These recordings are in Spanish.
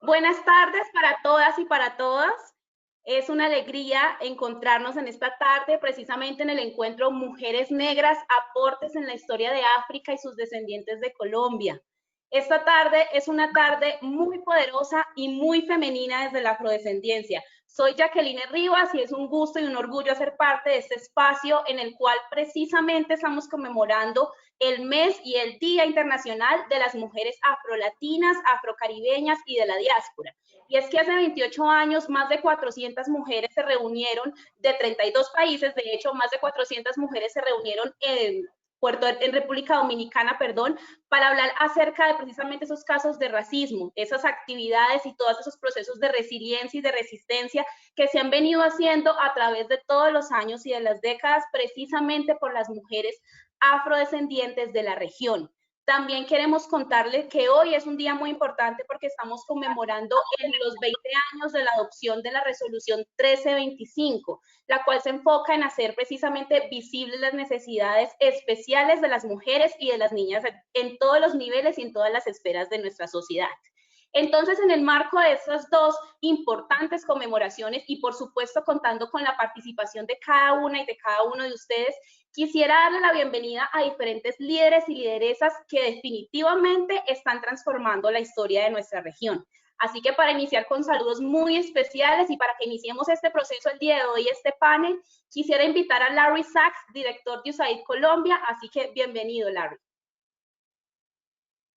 Buenas tardes para todas y para todas. Es una alegría encontrarnos en esta tarde, precisamente en el encuentro Mujeres Negras, aportes en la historia de África y sus descendientes de Colombia. Esta tarde es una tarde muy poderosa y muy femenina desde la afrodescendencia. Soy Jacqueline Rivas y es un gusto y un orgullo ser parte de este espacio en el cual precisamente estamos conmemorando el mes y el Día Internacional de las Mujeres Afrolatinas, Afrocaribeñas y de la diáspora. Y es que hace 28 años más de 400 mujeres se reunieron de 32 países, de hecho más de 400 mujeres se reunieron en República Dominicana, para hablar acerca de precisamente esos casos de racismo, esas actividades y todos esos procesos de resiliencia y de resistencia que se han venido haciendo a través de todos los años y de las décadas, precisamente por las mujeres afrodescendientes de la región. También queremos contarles que hoy es un día muy importante porque estamos conmemorando los 20 años de la adopción de la resolución 1325, la cual se enfoca en hacer precisamente visibles las necesidades especiales de las mujeres y de las niñas en todos los niveles y en todas las esferas de nuestra sociedad. Entonces, en el marco de estas dos importantes conmemoraciones y por supuesto contando con la participación de cada una y de cada uno de ustedes, quisiera darle la bienvenida a diferentes líderes y lideresas que definitivamente están transformando la historia de nuestra región. Así que para iniciar con saludos muy especiales y para que iniciemos este proceso el día de hoy, este panel, quisiera invitar a Larry Sachs, director de USAID Colombia, así que bienvenido, Larry.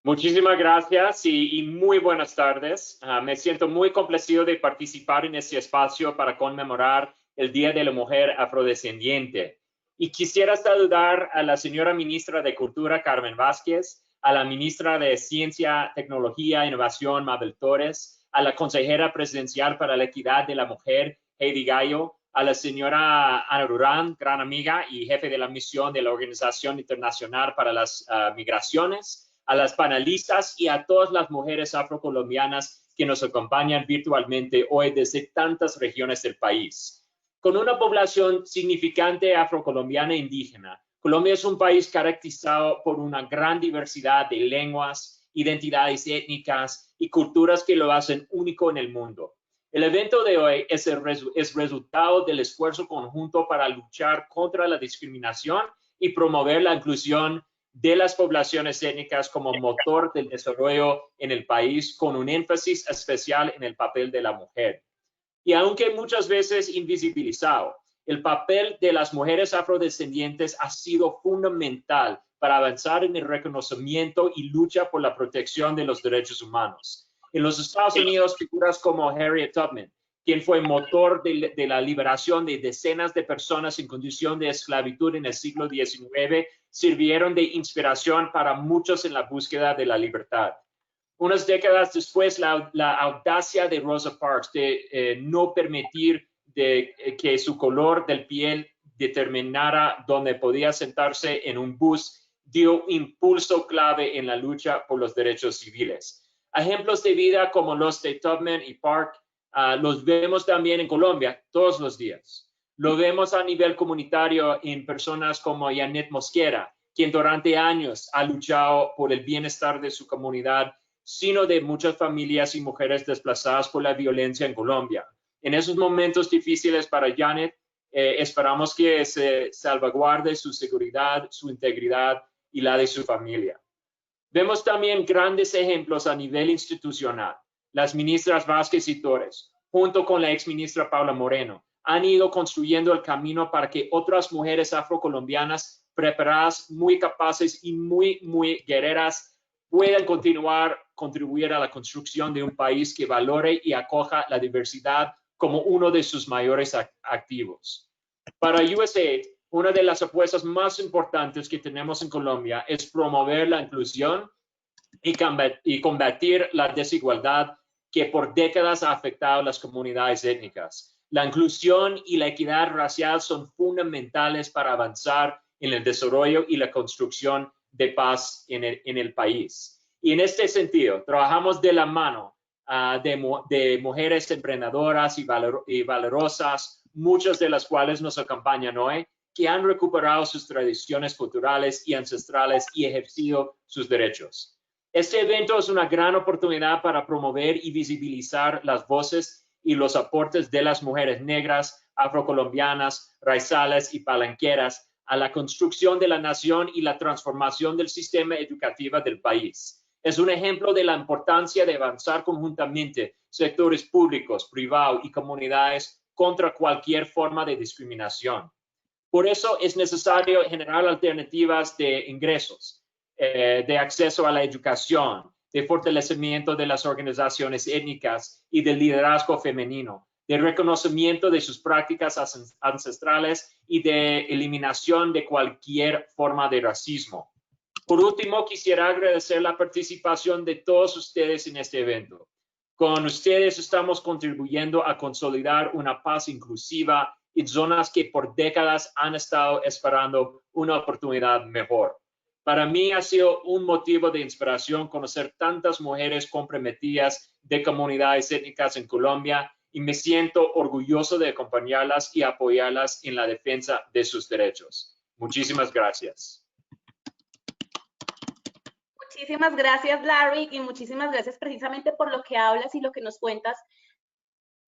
Muchísimas gracias y muy buenas tardes. Me siento muy complacido de participar en este espacio para conmemorar el Día de la Mujer Afrodescendiente. Y quisiera saludar a la señora ministra de Cultura, Carmen Vázquez, a la ministra de Ciencia, Tecnología e Innovación, Mabel Torres, a la consejera presidencial para la equidad de la mujer, Heidi Gallo, a la señora Ana Durán, gran amiga y jefe de la misión de la Organización Internacional para las Migraciones, a las panelistas y a todas las mujeres afrocolombianas que nos acompañan virtualmente hoy desde tantas regiones del país. Con una población significante afrocolombiana e indígena, Colombia es un país caracterizado por una gran diversidad de lenguas, identidades étnicas y culturas que lo hacen único en el mundo. El evento de hoy es resultado del esfuerzo conjunto para luchar contra la discriminación y promover la inclusión de las poblaciones étnicas como motor del desarrollo en el país, con un énfasis especial en el papel de la mujer. Y aunque muchas veces invisibilizado, el papel de las mujeres afrodescendientes ha sido fundamental para avanzar en el reconocimiento y lucha por la protección de los derechos humanos. En los Estados Unidos, figuras como Harriet Tubman, quien fue motor de la liberación de decenas de personas en condición de esclavitud en el siglo XIX, sirvieron de inspiración para muchos en la búsqueda de la libertad. Unas décadas después, la audacia de Rosa Parks de no permitir que su color de piel determinara dónde podía sentarse en un bus dio impulso clave en la lucha por los derechos civiles. Ejemplos de vida como los de Tubman y Park los vemos también en Colombia todos los días. Lo vemos a nivel comunitario en personas como Yanet Mosquera, quien durante años ha luchado por el bienestar de su comunidad, sino de muchas familias y mujeres desplazadas por la violencia en Colombia. En esos momentos difíciles para Yanet, esperamos que se salvaguarde su seguridad, su integridad y la de su familia. Vemos también grandes ejemplos a nivel institucional. Las ministras Vázquez y Torres, junto con la exministra Paula Moreno, han ido construyendo el camino para que otras mujeres afrocolombianas preparadas, muy capaces y muy guerreras puedan contribuir a la construcción de un país que valore y acoja la diversidad como uno de sus mayores activos. Para USAID, una de las apuestas más importantes que tenemos en Colombia es promover la inclusión y combatir la desigualdad que por décadas ha afectado a las comunidades étnicas. La inclusión y la equidad racial son fundamentales para avanzar en el desarrollo y la construcción de paz en el país. Y en este sentido, trabajamos de la mano de mujeres emprendedoras y valerosas, muchas de las cuales nos acompañan hoy, que han recuperado sus tradiciones culturales y ancestrales y ejercido sus derechos. Este evento es una gran oportunidad para promover y visibilizar las voces y los aportes de las mujeres negras, afrocolombianas, raizales y palenqueras a la construcción de la nación y la transformación del sistema educativo del país. Es un ejemplo de la importancia de avanzar conjuntamente sectores públicos, privados y comunidades contra cualquier forma de discriminación. Por eso es necesario generar alternativas de ingresos, de acceso a la educación, de fortalecimiento de las organizaciones étnicas y del liderazgo femenino, de reconocimiento de sus prácticas ancestrales y de eliminación de cualquier forma de racismo. Por último, quisiera agradecer la participación de todos ustedes en este evento. Con ustedes estamos contribuyendo a consolidar una paz inclusiva en zonas que por décadas han estado esperando una oportunidad mejor. Para mí ha sido un motivo de inspiración conocer tantas mujeres comprometidas de comunidades étnicas en Colombia y me siento orgulloso de acompañarlas y apoyarlas en la defensa de sus derechos. Muchísimas gracias. Muchísimas gracias, Larry, y muchísimas gracias precisamente por lo que hablas y lo que nos cuentas,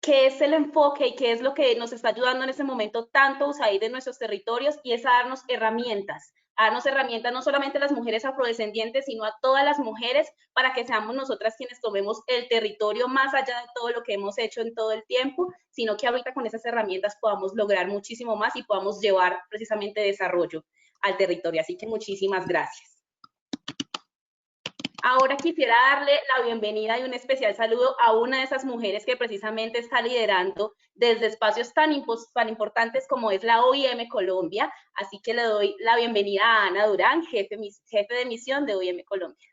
qué es el enfoque y qué es lo que nos está ayudando en este momento tanto USAID en nuestros territorios, y es a darnos herramientas no solamente a las mujeres afrodescendientes, sino a todas las mujeres, para que seamos nosotras quienes tomemos el territorio más allá de todo lo que hemos hecho en todo el tiempo, sino que ahorita con esas herramientas podamos lograr muchísimo más y podamos llevar precisamente desarrollo al territorio. Así que muchísimas gracias. Ahora quisiera darle la bienvenida y un especial saludo a una de esas mujeres que precisamente está liderando desde espacios tan importantes como es la OIM Colombia. Así que le doy la bienvenida a Ana Durán, jefe de misión de OIM Colombia.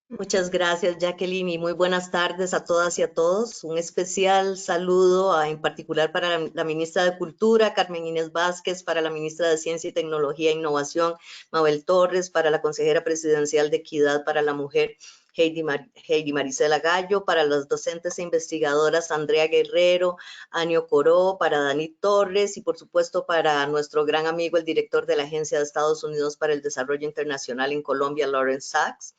Muchas gracias, Jacqueline, y muy buenas tardes a todas y a todos. Un especial saludo en particular para la ministra de Cultura, Carmen Inés Vázquez, para la ministra de Ciencia y Tecnología e Innovación, Mabel Torres, para la consejera presidencial de Equidad para la Mujer, Heidi Marisela Gallo, para las docentes e investigadoras Andrea Guerrero, Anio Coró, para Dani Torres y por supuesto para nuestro gran amigo, el director de la Agencia de Estados Unidos para el Desarrollo Internacional en Colombia, Lawrence Sachs.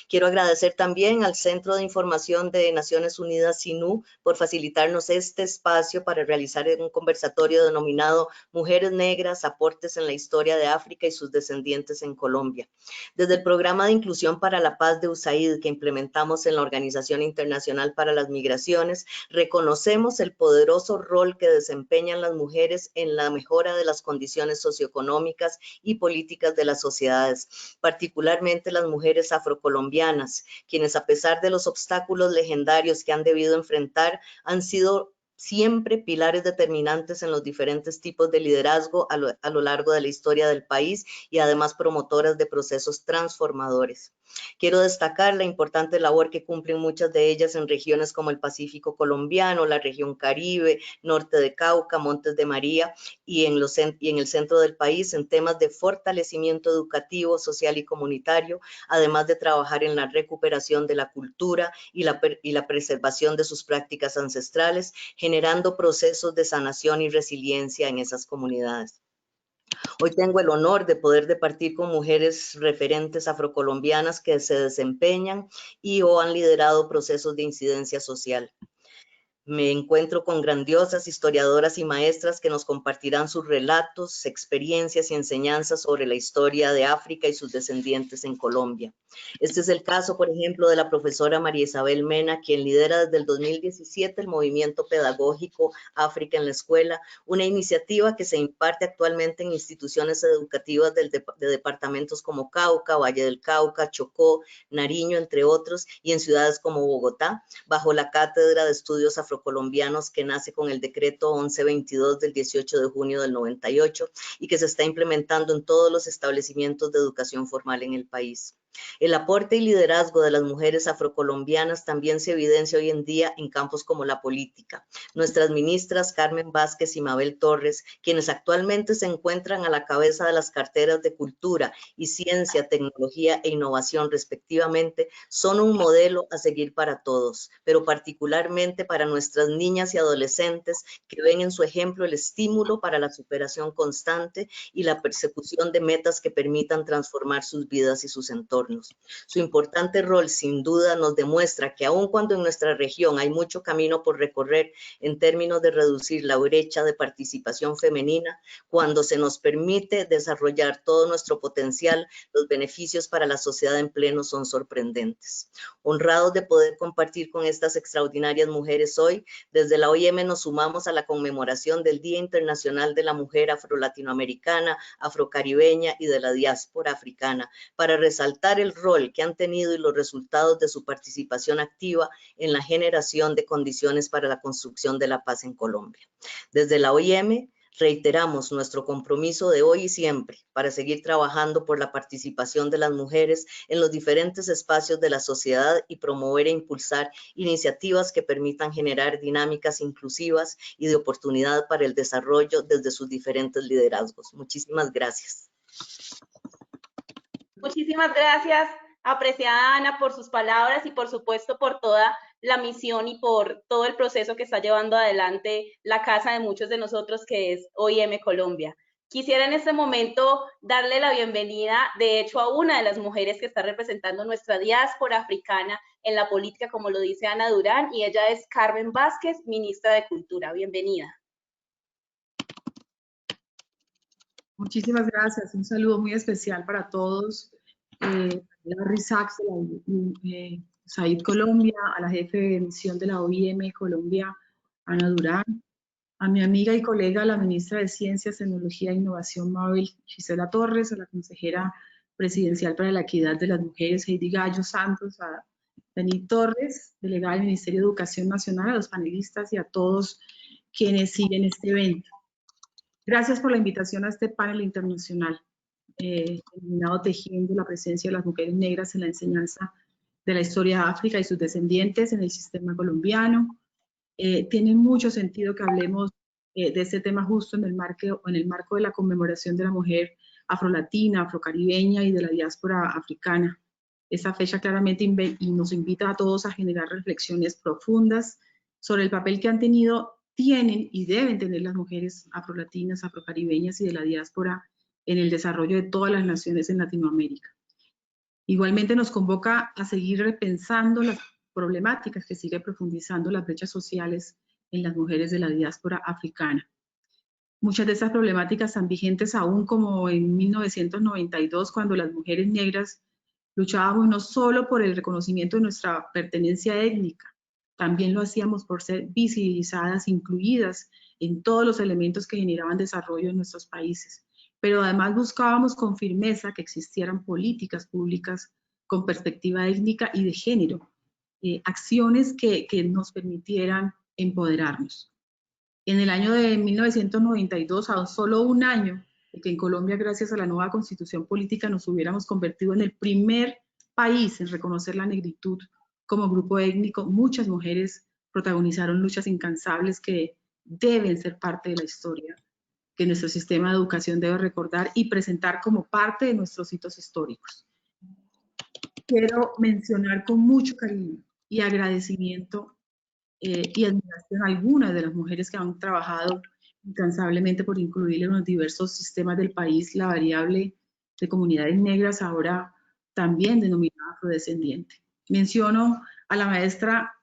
Quiero agradecer también al Centro de Información de Naciones Unidas, CINU, por facilitarnos este espacio para realizar un conversatorio denominado Mujeres Negras, aportes en la historia de África y sus descendientes en Colombia. Desde el Programa de Inclusión para la Paz de USAID, que implementamos en la Organización Internacional para las Migraciones, reconocemos el poderoso rol que desempeñan las mujeres en la mejora de las condiciones socioeconómicas y políticas de las sociedades, particularmente las mujeres afrocolombianas, quienes a pesar de los obstáculos legendarios que han debido enfrentar, han sido siempre pilares determinantes en los diferentes tipos de liderazgo a lo largo de la historia del país y además promotoras de procesos transformadores. Quiero destacar la importante labor que cumplen muchas de ellas en regiones como el Pacífico colombiano, la región Caribe, norte de Cauca, Montes de María y en el centro del país en temas de fortalecimiento educativo, social y comunitario, además de trabajar en la recuperación de la cultura y la preservación de sus prácticas ancestrales, generando procesos de sanación y resiliencia en esas comunidades. Hoy tengo el honor de poder departir con mujeres referentes afrocolombianas que se desempeñan y o han liderado procesos de incidencia social. Me encuentro con grandiosas historiadoras y maestras que nos compartirán sus relatos, experiencias y enseñanzas sobre la historia de África y sus descendientes en Colombia. Este es el caso, por ejemplo, de la profesora María Isabel Mena, quien lidera desde el 2017 el movimiento pedagógico África en la Escuela, una iniciativa que se imparte actualmente en instituciones educativas de departamentos como Cauca, Valle del Cauca, Chocó, Nariño, entre otros, y en ciudades como Bogotá, bajo la Cátedra de Estudios Afrocolombianos que nace con el decreto 1122 del 18 de junio del 98 y que se está implementando en todos los establecimientos de educación formal en el país. El aporte y liderazgo de las mujeres afrocolombianas también se evidencia hoy en día en campos como la política. Nuestras ministras Carmen Vázquez y Mabel Torres, quienes actualmente se encuentran a la cabeza de las carteras de Cultura y Ciencia, Tecnología e Innovación respectivamente, son un modelo a seguir para todos, pero particularmente para nuestras niñas y adolescentes que ven en su ejemplo el estímulo para la superación constante y la persecución de metas que permitan transformar sus vidas y sus entornos. entornos. Su importante rol, sin duda, nos demuestra que aun cuando en nuestra región hay mucho camino por recorrer en términos de reducir la brecha de participación femenina, cuando se nos permite desarrollar todo nuestro potencial, los beneficios para la sociedad en pleno son sorprendentes. Honrados de poder compartir con estas extraordinarias mujeres hoy, desde la OIM nos sumamos a la conmemoración del Día Internacional de la Mujer Afro-Latinoamericana, Afrocaribeña y de la diáspora africana, para resaltar el rol que han tenido y los resultados de su participación activa en la generación de condiciones para la construcción de la paz en Colombia. Desde la OIM, reiteramos nuestro compromiso de hoy y siempre para seguir trabajando por la participación de las mujeres en los diferentes espacios de la sociedad y promover e impulsar iniciativas que permitan generar dinámicas inclusivas y de oportunidad para el desarrollo desde sus diferentes liderazgos. Muchísimas gracias. Muchísimas gracias, apreciada Ana, por sus palabras y por supuesto por toda la misión y por todo el proceso que está llevando adelante la casa de muchos de nosotros, que es OIM Colombia. Quisiera en este momento darle la bienvenida, de hecho, a una de las mujeres que está representando nuestra diáspora africana en la política, como lo dice Ana Durán, y ella es Carmen Vázquez, ministra de Cultura. Bienvenida. Muchísimas gracias. Un saludo muy especial para todos. Larry Sachs, Said Colombia, a la jefe de misión de la OIM Colombia, Ana Durán, a mi amiga y colega, la ministra de Ciencias, Tecnología e Innovación, Mabel Gisela Torres, a la consejera presidencial para la equidad de las mujeres, Heidi Gallo Santos, a Dani Torres, delegada del Ministerio de Educación Nacional, a los panelistas y a todos quienes siguen este evento. Gracias por la invitación a este panel internacional, denominado Tejiendo la presencia de las mujeres negras en la enseñanza de la historia de África y sus descendientes en el sistema colombiano. Tiene mucho sentido que hablemos de este tema justo en el marco de la conmemoración de la mujer afrolatina, afrocaribeña y de la diáspora africana. Esta fecha claramente nos invita a todos a generar reflexiones profundas sobre el papel que han tenido, tienen y deben tener las mujeres afrolatinas, afrocaribeñas y de la diáspora en el desarrollo de todas las naciones en Latinoamérica. Igualmente nos convoca a seguir repensando las problemáticas que sigue profundizando las brechas sociales en las mujeres de la diáspora africana. Muchas de estas problemáticas están vigentes aún como en 1992, cuando las mujeres negras luchábamos no solo por el reconocimiento de nuestra pertenencia étnica, también lo hacíamos por ser visibilizadas, incluidas en todos los elementos que generaban desarrollo en nuestros países. Pero además buscábamos con firmeza que existieran políticas públicas con perspectiva étnica y de género, acciones que nos permitieran empoderarnos. En el año de 1992, a solo un año de que en Colombia, gracias a la nueva constitución política, nos hubiéramos convertido en el primer país en reconocer la negritud como grupo étnico, muchas mujeres protagonizaron luchas incansables que deben ser parte de la historia, que nuestro sistema de educación debe recordar y presentar como parte de nuestros hitos históricos. Quiero mencionar con mucho cariño y agradecimiento y admiración a algunas de las mujeres que han trabajado incansablemente por incluir en los diversos sistemas del país la variable de comunidades negras, ahora también denominada afrodescendiente. Menciono a la maestra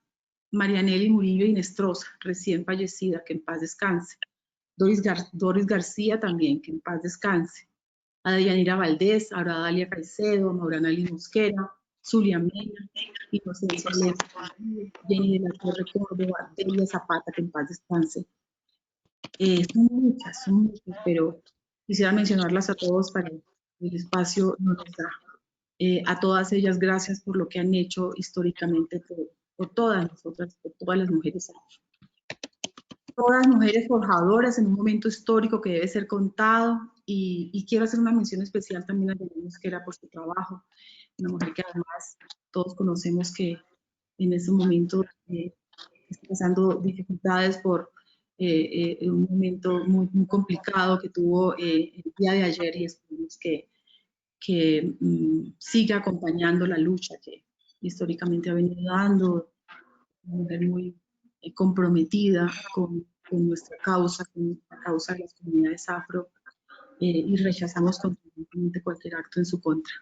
Marianely Murillo Inestrosa, recién fallecida, que en paz descanse. Doris García también, que en paz descanse. A Deyanira Valdés, a Dalia Caicedo, a Maurana Lee Mosquera, Zulia Mena, Inocencia Lema, Jenny de la Torre Córdoba, Delia Zapata, que en paz descanse. Son muchas, pero quisiera mencionarlas a todos para el espacio no nos da. A todas ellas, gracias por lo que han hecho históricamente por todas nosotras, por todas las mujeres. Todas mujeres forjadoras en un momento histórico que debe ser contado, y quiero hacer una mención especial también a Jenny Mosquera por su trabajo, una mujer que además todos conocemos que en ese momento está pasando dificultades por un momento muy complicado que tuvo el día de ayer, y esperemos que siga acompañando la lucha que históricamente ha venido dando, una mujer muy comprometida con nuestra causa, con la causa de las comunidades afro, y rechazamos completamente cualquier acto en su contra.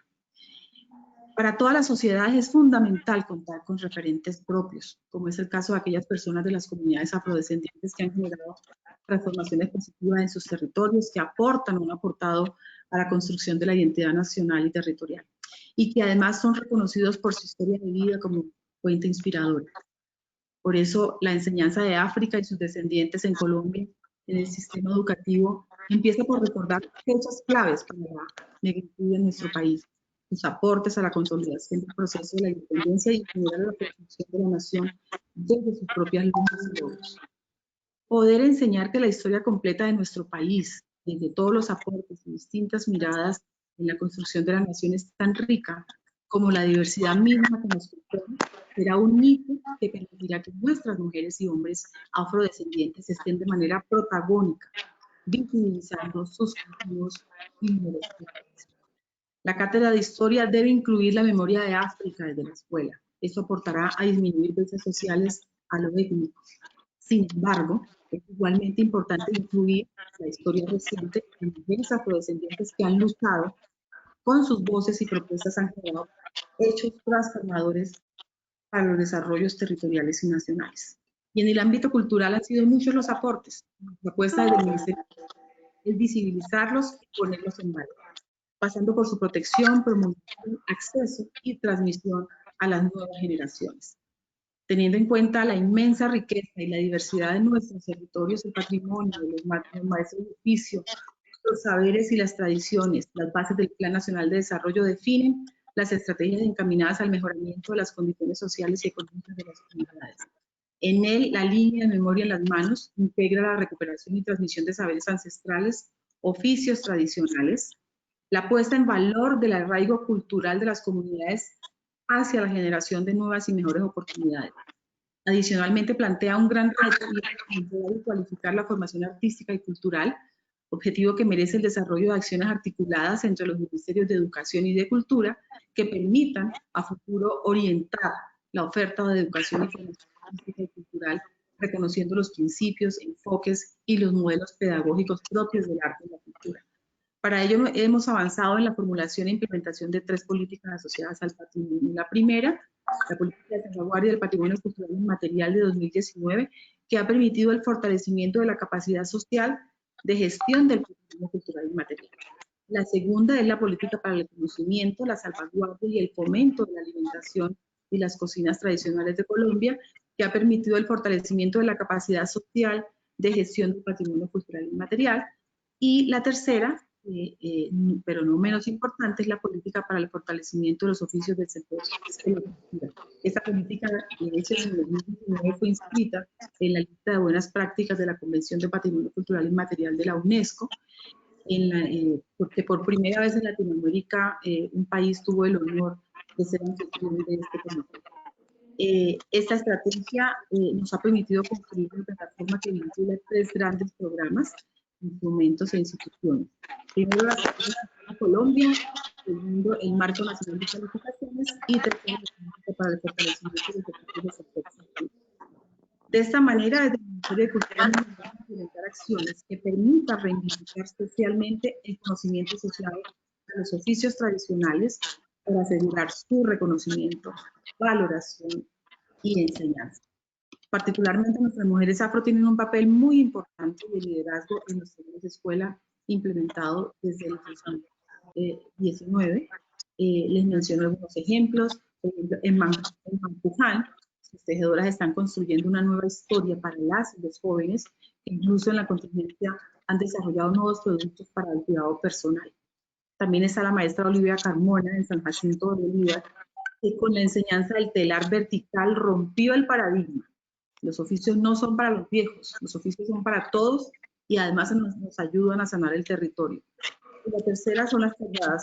Para todas las sociedades es fundamental contar con referentes propios, como es el caso de aquellas personas de las comunidades afrodescendientes que han generado transformaciones positivas en sus territorios, que aportan o han aportado a la construcción de la identidad nacional y territorial, y que además son reconocidos por su historia de vida como fuente inspiradora. Por eso la enseñanza de África y sus descendientes en Colombia, en el sistema educativo, empieza por recordar fechas claves para la negritud en nuestro país, sus aportes a la consolidación del proceso de la independencia y en general a la construcción de la nación desde sus propias luchas y logros. Poder enseñar que la historia completa de nuestro país, desde todos los aportes y distintas miradas en la construcción de la nación, es tan rica como la diversidad misma que nos compone, será un hito que permitirá que nuestras mujeres y hombres afrodescendientes estén de manera protagónica, visibilizando sus cultivos y números. La cátedra de historia debe incluir la memoria de África desde la escuela. Esto aportará a disminuir brechas sociales a lo étnico. Sin embargo, es igualmente importante incluir la historia reciente de mujeres afrodescendientes que han luchado con sus voces y propuestas, han generado hechos transformadores para los desarrollos territoriales y nacionales. Y en el ámbito cultural han sido muchos los aportes. La propuesta del Ministerio es visibilizarlos y ponerlos en valor, pasando por su protección, promoción, acceso y transmisión a las nuevas generaciones. Teniendo en cuenta la inmensa riqueza y la diversidad de nuestros territorios, el patrimonio de los maestros de oficio, los saberes y las tradiciones, las bases del Plan Nacional de Desarrollo definen las estrategias encaminadas al mejoramiento de las condiciones sociales y económicas de las comunidades. En él, la línea de memoria en las manos integra la recuperación y transmisión de saberes ancestrales, oficios tradicionales, la puesta en valor del arraigo cultural de las comunidades hacia la generación de nuevas y mejores oportunidades. Adicionalmente, plantea un gran reto y cualificar la formación artística y cultural, objetivo que merece el desarrollo de acciones articuladas entre los ministerios de Educación y de Cultura que permitan a futuro orientar la oferta de educación y formación artística y cultural, reconociendo los principios, enfoques y los modelos pedagógicos propios del arte y la cultura. Para ello hemos avanzado en la formulación e implementación de 3 políticas asociadas al patrimonio. La primera, la política de salvaguardia del patrimonio cultural inmaterial de 2019, que ha permitido el fortalecimiento de la capacidad social de gestión del patrimonio cultural inmaterial. La segunda es la política para el conocimiento, la salvaguardia y el fomento de la alimentación y las cocinas tradicionales de Colombia, que ha permitido el fortalecimiento de la capacidad social de gestión del patrimonio cultural inmaterial. Y la tercera, pero no menos importante, es la política para el fortalecimiento de los oficios del sector de la cultura. Esta política, de hecho, en el 2019 fue inscrita en la lista de buenas prácticas de la Convención de Patrimonio Cultural Inmaterial de la UNESCO, porque por primera vez en Latinoamérica un país tuvo el honor de ser anfitrión de este comité. Esta estrategia nos ha permitido construir una plataforma que vincula 3 grandes programas, instrumentos e instituciones. Primero, la Estrategia Colombia, segundo, el Marco Nacional de Calificaciones y tercero, la política para el fortalecimiento de los recursos del sector salud. De esta manera, desde el Ministerio de Cultura vamos a implementar acciones que permitan reivindicar especialmente el conocimiento asociado a los oficios tradicionales para asegurar su reconocimiento, valoración y enseñanza. Particularmente nuestras mujeres afro tienen un papel muy importante de liderazgo en los talleres de escuela implementado desde el 2019. Les menciono algunos ejemplos. Por ejemplo, en Mampuján, sus tejedoras están construyendo una nueva historia para las y los jóvenes que incluso en la contingencia han desarrollado nuevos productos para el cuidado personal. También está la maestra Olivia Carmona en San Jacinto de Bolívar, que con la enseñanza del telar vertical rompió el paradigma. Los oficios no son para los viejos, los oficios son para todos y además nos ayudan a sanar el territorio. Y la tercera son las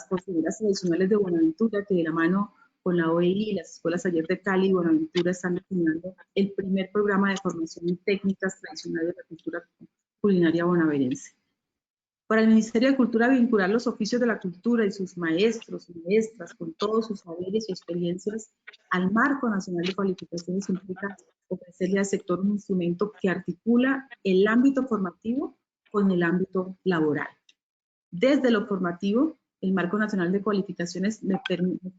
costureras tradicionales de Buenaventura, que de la mano con la OEI y las escuelas taller de Cali y Buenaventura están diseñando el primer programa de formación en técnicas tradicionales de la cultura culinaria bonaerense. Para el Ministerio de Cultura, vincular los oficios de la cultura y sus maestros y maestras con todos sus saberes y experiencias al Marco Nacional de Cualificaciones implica ofrecerle al sector un instrumento que articula el ámbito formativo con el ámbito laboral. Desde lo formativo, el Marco Nacional de Cualificaciones nos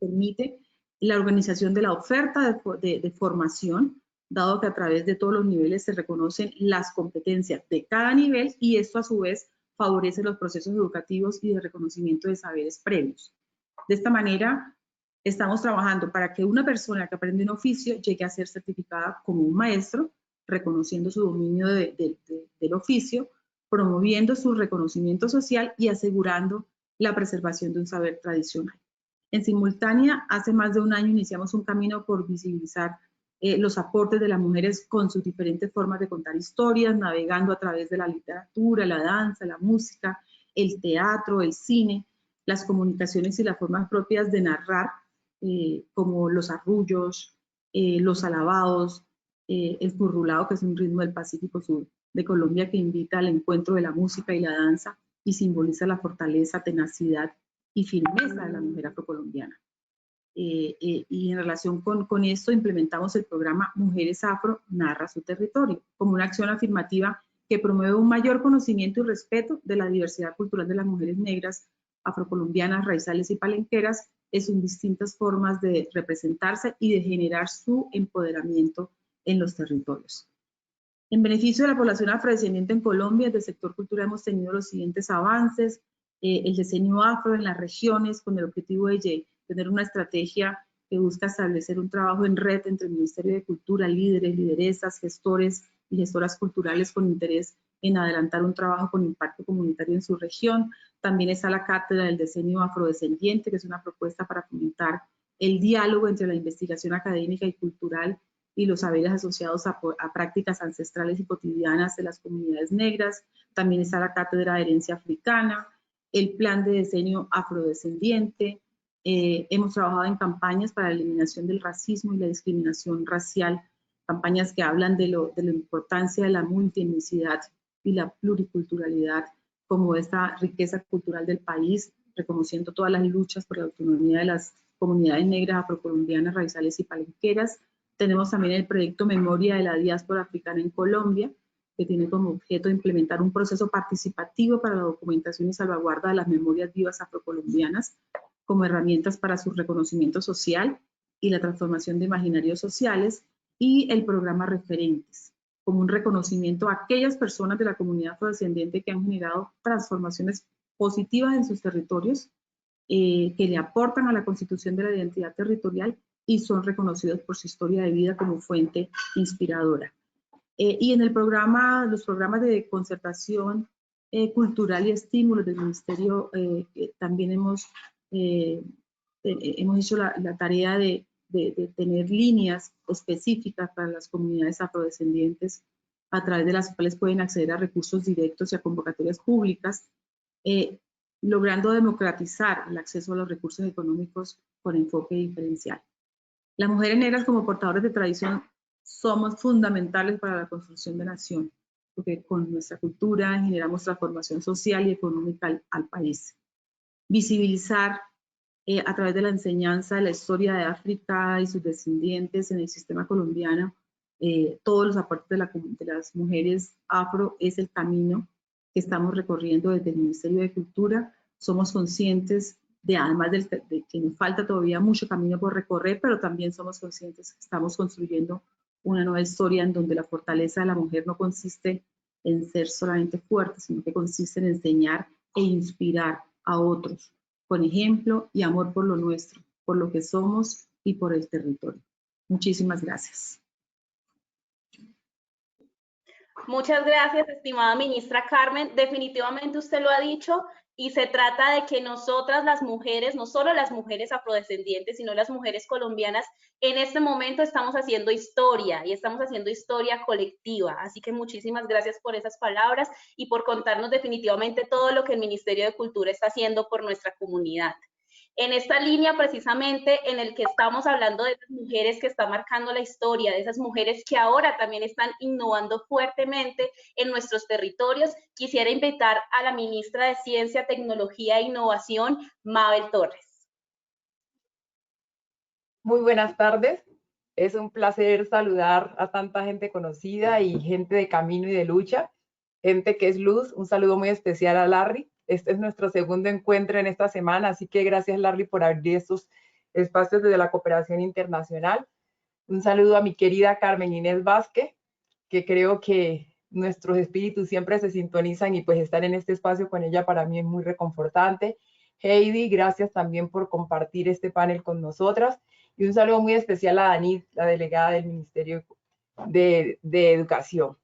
permite la organización de la oferta de formación, dado que a través de todos los niveles se reconocen las competencias de cada nivel y esto a su vez favorece los procesos educativos y de reconocimiento de saberes previos. De esta manera, estamos trabajando para que una persona que aprende un oficio llegue a ser certificada como un maestro, reconociendo su dominio del oficio, promoviendo su reconocimiento social y asegurando la preservación de un saber tradicional. En simultánea, hace más de un año iniciamos un camino por visibilizar los aportes de las mujeres con sus diferentes formas de contar historias, navegando a través de la literatura, la danza, la música, el teatro, el cine, las comunicaciones y las formas propias de narrar, como los arrullos, los alabados, el currulao, que es un ritmo del Pacífico Sur de Colombia que invita al encuentro de la música y la danza y simboliza la fortaleza, tenacidad y firmeza de la mujer afrocolombiana. Y en relación con esto implementamos el programa Mujeres Afro Narra su Territorio, como una acción afirmativa que promueve un mayor conocimiento y respeto de la diversidad cultural de las mujeres negras, afrocolombianas, raizales y palenqueras en sus distintas formas de representarse y de generar su empoderamiento en los territorios. En beneficio de la población afrodescendiente en Colombia, desde el sector cultura hemos tenido los siguientes avances: el diseño afro en las regiones con el objetivo de tener una estrategia que busca establecer un trabajo en red entre el Ministerio de Cultura, líderes, lideresas, gestores y gestoras culturales con interés en adelantar un trabajo con impacto comunitario en su región. También está la Cátedra del Diseño Afrodescendiente, que es una propuesta para fomentar el diálogo entre la investigación académica y cultural y los saberes asociados a prácticas ancestrales y cotidianas de las comunidades negras. También está la Cátedra de Herencia Africana, el Plan de Diseño Afrodescendiente. Hemos trabajado en campañas para la eliminación del racismo y la discriminación racial, campañas que hablan de la importancia de la multietnicidad y la pluriculturalidad como esta riqueza cultural del país, reconociendo todas las luchas por la autonomía de las comunidades negras, afrocolombianas, raizales y palenqueras. Tenemos también el proyecto Memoria de la Diáspora Africana en Colombia, que tiene como objeto implementar un proceso participativo para la documentación y salvaguarda de las memorias vivas afrocolombianas como herramientas para su reconocimiento social y la transformación de imaginarios sociales, y el programa Referentes, como un reconocimiento a aquellas personas de la comunidad afrodescendiente que han generado transformaciones positivas en sus territorios, que le aportan a la constitución de la identidad territorial y son reconocidos por su historia de vida como fuente inspiradora. Y en el programa, los programas de concertación cultural y estímulos del Ministerio, también hemos hecho la tarea de tener líneas específicas para las comunidades afrodescendientes, a través de las cuales pueden acceder a recursos directos y a convocatorias públicas, logrando democratizar el acceso a los recursos económicos con enfoque diferencial. Las mujeres negras como portadoras de tradición somos fundamentales para la construcción de nación, porque con nuestra cultura generamos transformación social y económica al país. Visibilizar a través de la enseñanza de la historia de África y sus descendientes en el sistema colombiano, todos los aportes de las mujeres afro es el camino que estamos recorriendo desde el Ministerio de Cultura. Somos conscientes además de que nos falta todavía mucho camino por recorrer, pero también somos conscientes que estamos construyendo una nueva historia en donde la fortaleza de la mujer no consiste en ser solamente fuerte, sino que consiste en enseñar e inspirar a otros con ejemplo y amor por lo nuestro, por lo que somos y por el territorio. Muchísimas gracias. Muchas gracias, estimada ministra Carmen. Definitivamente usted lo ha dicho, y se trata de que nosotras las mujeres, no solo las mujeres afrodescendientes, sino las mujeres colombianas, en este momento estamos haciendo historia, y estamos haciendo historia colectiva. Así que muchísimas gracias por esas palabras y por contarnos definitivamente todo lo que el Ministerio de Cultura está haciendo por nuestra comunidad. En esta línea precisamente en el que estamos hablando de esas mujeres que están marcando la historia, de esas mujeres que ahora también están innovando fuertemente en nuestros territorios, quisiera invitar a la ministra de Ciencia, Tecnología e Innovación, Mabel Torres. Muy buenas tardes. Es un placer saludar a tanta gente conocida y gente de camino y de lucha, gente que es luz. Un saludo muy especial a Larry. Este es nuestro segundo encuentro en esta semana, así que gracias, Larry, por abrir espacios desde la cooperación internacional. Un saludo a mi querida Carmen Inés Vázquez, que creo que nuestros espíritus siempre se sintonizan y pues estar en este espacio con ella para mí es muy reconfortante. Heidi, gracias también por compartir este panel con nosotras. Y un saludo muy especial a Danit, la delegada del Ministerio de Educación.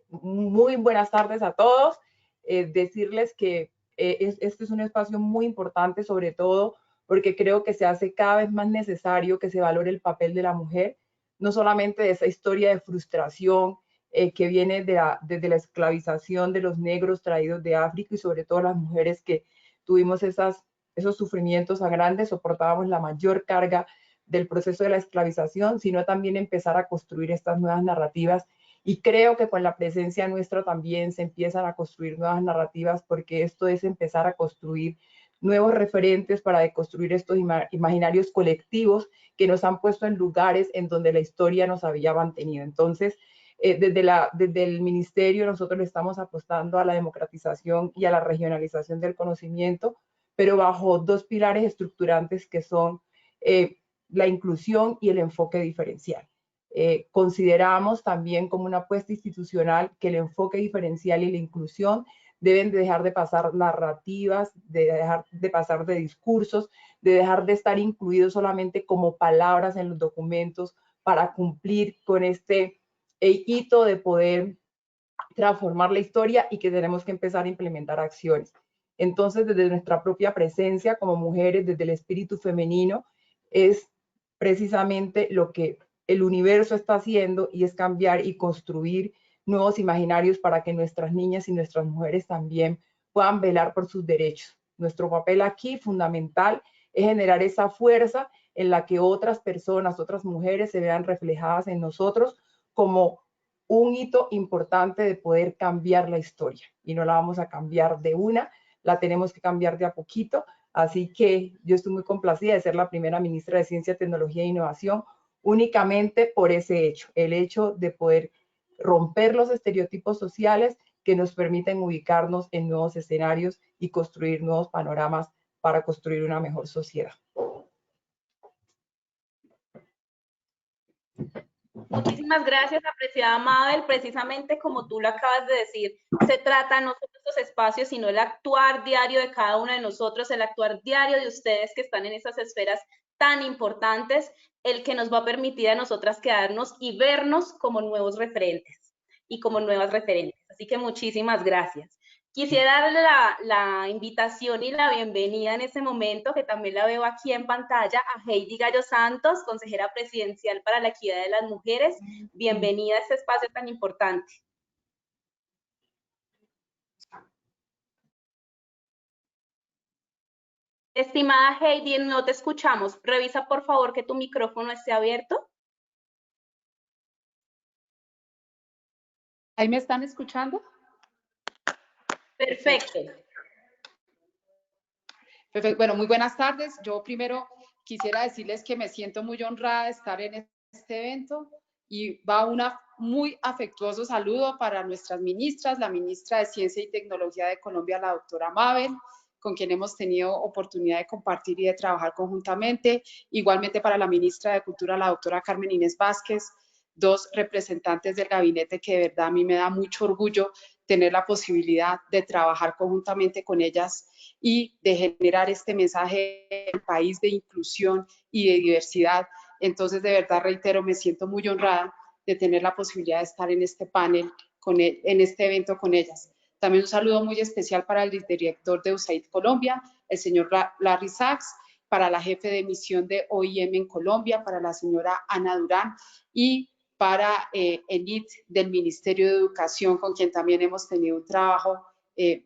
Muy buenas tardes a todos. Decirles que este es un espacio muy importante, sobre todo porque creo que se hace cada vez más necesario que se valore el papel de la mujer, no solamente de esa historia de frustración que viene desde la esclavización de los negros traídos de África y sobre todo las mujeres que tuvimos esos sufrimientos a grandes, soportábamos la mayor carga del proceso de la esclavización, sino también empezar a construir estas nuevas narrativas. Y creo que con la presencia nuestra también se empiezan a construir nuevas narrativas, porque esto es empezar a construir nuevos referentes para deconstruir estos imaginarios colectivos que nos han puesto en lugares en donde la historia nos había mantenido. Entonces, desde el ministerio nosotros le estamos apostando a la democratización y a la regionalización del conocimiento, pero bajo dos pilares estructurantes que son la inclusión y el enfoque diferencial. Consideramos también como una apuesta institucional que el enfoque diferencial y la inclusión deben de dejar de pasar narrativas, de dejar de pasar de discursos, de dejar de estar incluidos solamente como palabras en los documentos para cumplir con este hito de poder transformar la historia y que tenemos que empezar a implementar acciones. Entonces, desde nuestra propia presencia como mujeres, desde el espíritu femenino, es precisamente lo que el universo está haciendo, y es cambiar y construir nuevos imaginarios para que nuestras niñas y nuestras mujeres también puedan velar por sus derechos. Nuestro papel aquí fundamental es generar esa fuerza en la que otras personas, otras mujeres se vean reflejadas en nosotros como un hito importante de poder cambiar la historia. Y no la vamos a cambiar de una, la tenemos que cambiar de a poquito. Así que yo estoy muy complacida de ser la primera ministra de Ciencia, Tecnología e Innovación, únicamente por ese hecho, el hecho de poder romper los estereotipos sociales que nos permiten ubicarnos en nuevos escenarios y construir nuevos panoramas para construir una mejor sociedad. Muchísimas gracias, apreciada Mabel. Precisamente como tú lo acabas de decir, se trata no solo de estos espacios, sino el actuar diario de cada uno de nosotros, el actuar diario de ustedes que están en esas esferas tan importantes, el que nos va a permitir a nosotras quedarnos y vernos como nuevos referentes y como nuevas referentes. Así que muchísimas gracias. Quisiera darle la invitación y la bienvenida en este momento, que también la veo aquí en pantalla, a Heidi Gallo Santos, consejera presidencial para la equidad de las mujeres. Bienvenida a este espacio tan importante. Estimada Heidi, no te escuchamos. Revisa por favor que tu micrófono esté abierto. ¿Ahí me están escuchando? Perfecto. Perfecto. Bueno, muy buenas tardes. Yo primero quisiera decirles que me siento muy honrada de estar en este evento, y va un muy afectuoso saludo para nuestras ministras, la ministra de Ciencia y Tecnología de Colombia, la doctora Mabel, con quien hemos tenido oportunidad de compartir y de trabajar conjuntamente. Igualmente para la ministra de Cultura, la doctora Carmen Inés Vázquez, dos representantes del gabinete que de verdad a mí me da mucho orgullo tener la posibilidad de trabajar conjuntamente con ellas y de generar este mensaje del país de inclusión y de diversidad. Entonces, de verdad, reitero, me siento muy honrada de tener la posibilidad de estar en este panel, en este evento con ellas. También un saludo muy especial para el director de USAID Colombia, el señor Larry Sachs, para la jefe de misión de OIM en Colombia, para la señora Ana Durán, y para ENIT del Ministerio de Educación, con quien también hemos tenido un trabajo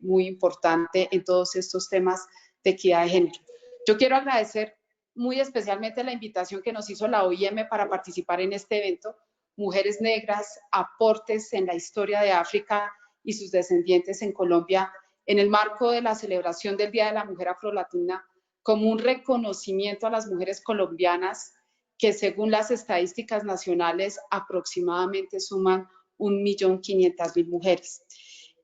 muy importante en todos estos temas de equidad de género. Yo quiero agradecer muy especialmente la invitación que nos hizo la OIM para participar en este evento, Mujeres Negras, aportes en la historia de África y sus descendientes en Colombia, en el marco de la celebración del Día de la Mujer Afrolatina, como un reconocimiento a las mujeres colombianas que, según las estadísticas nacionales, aproximadamente suman 1.500.000 mujeres.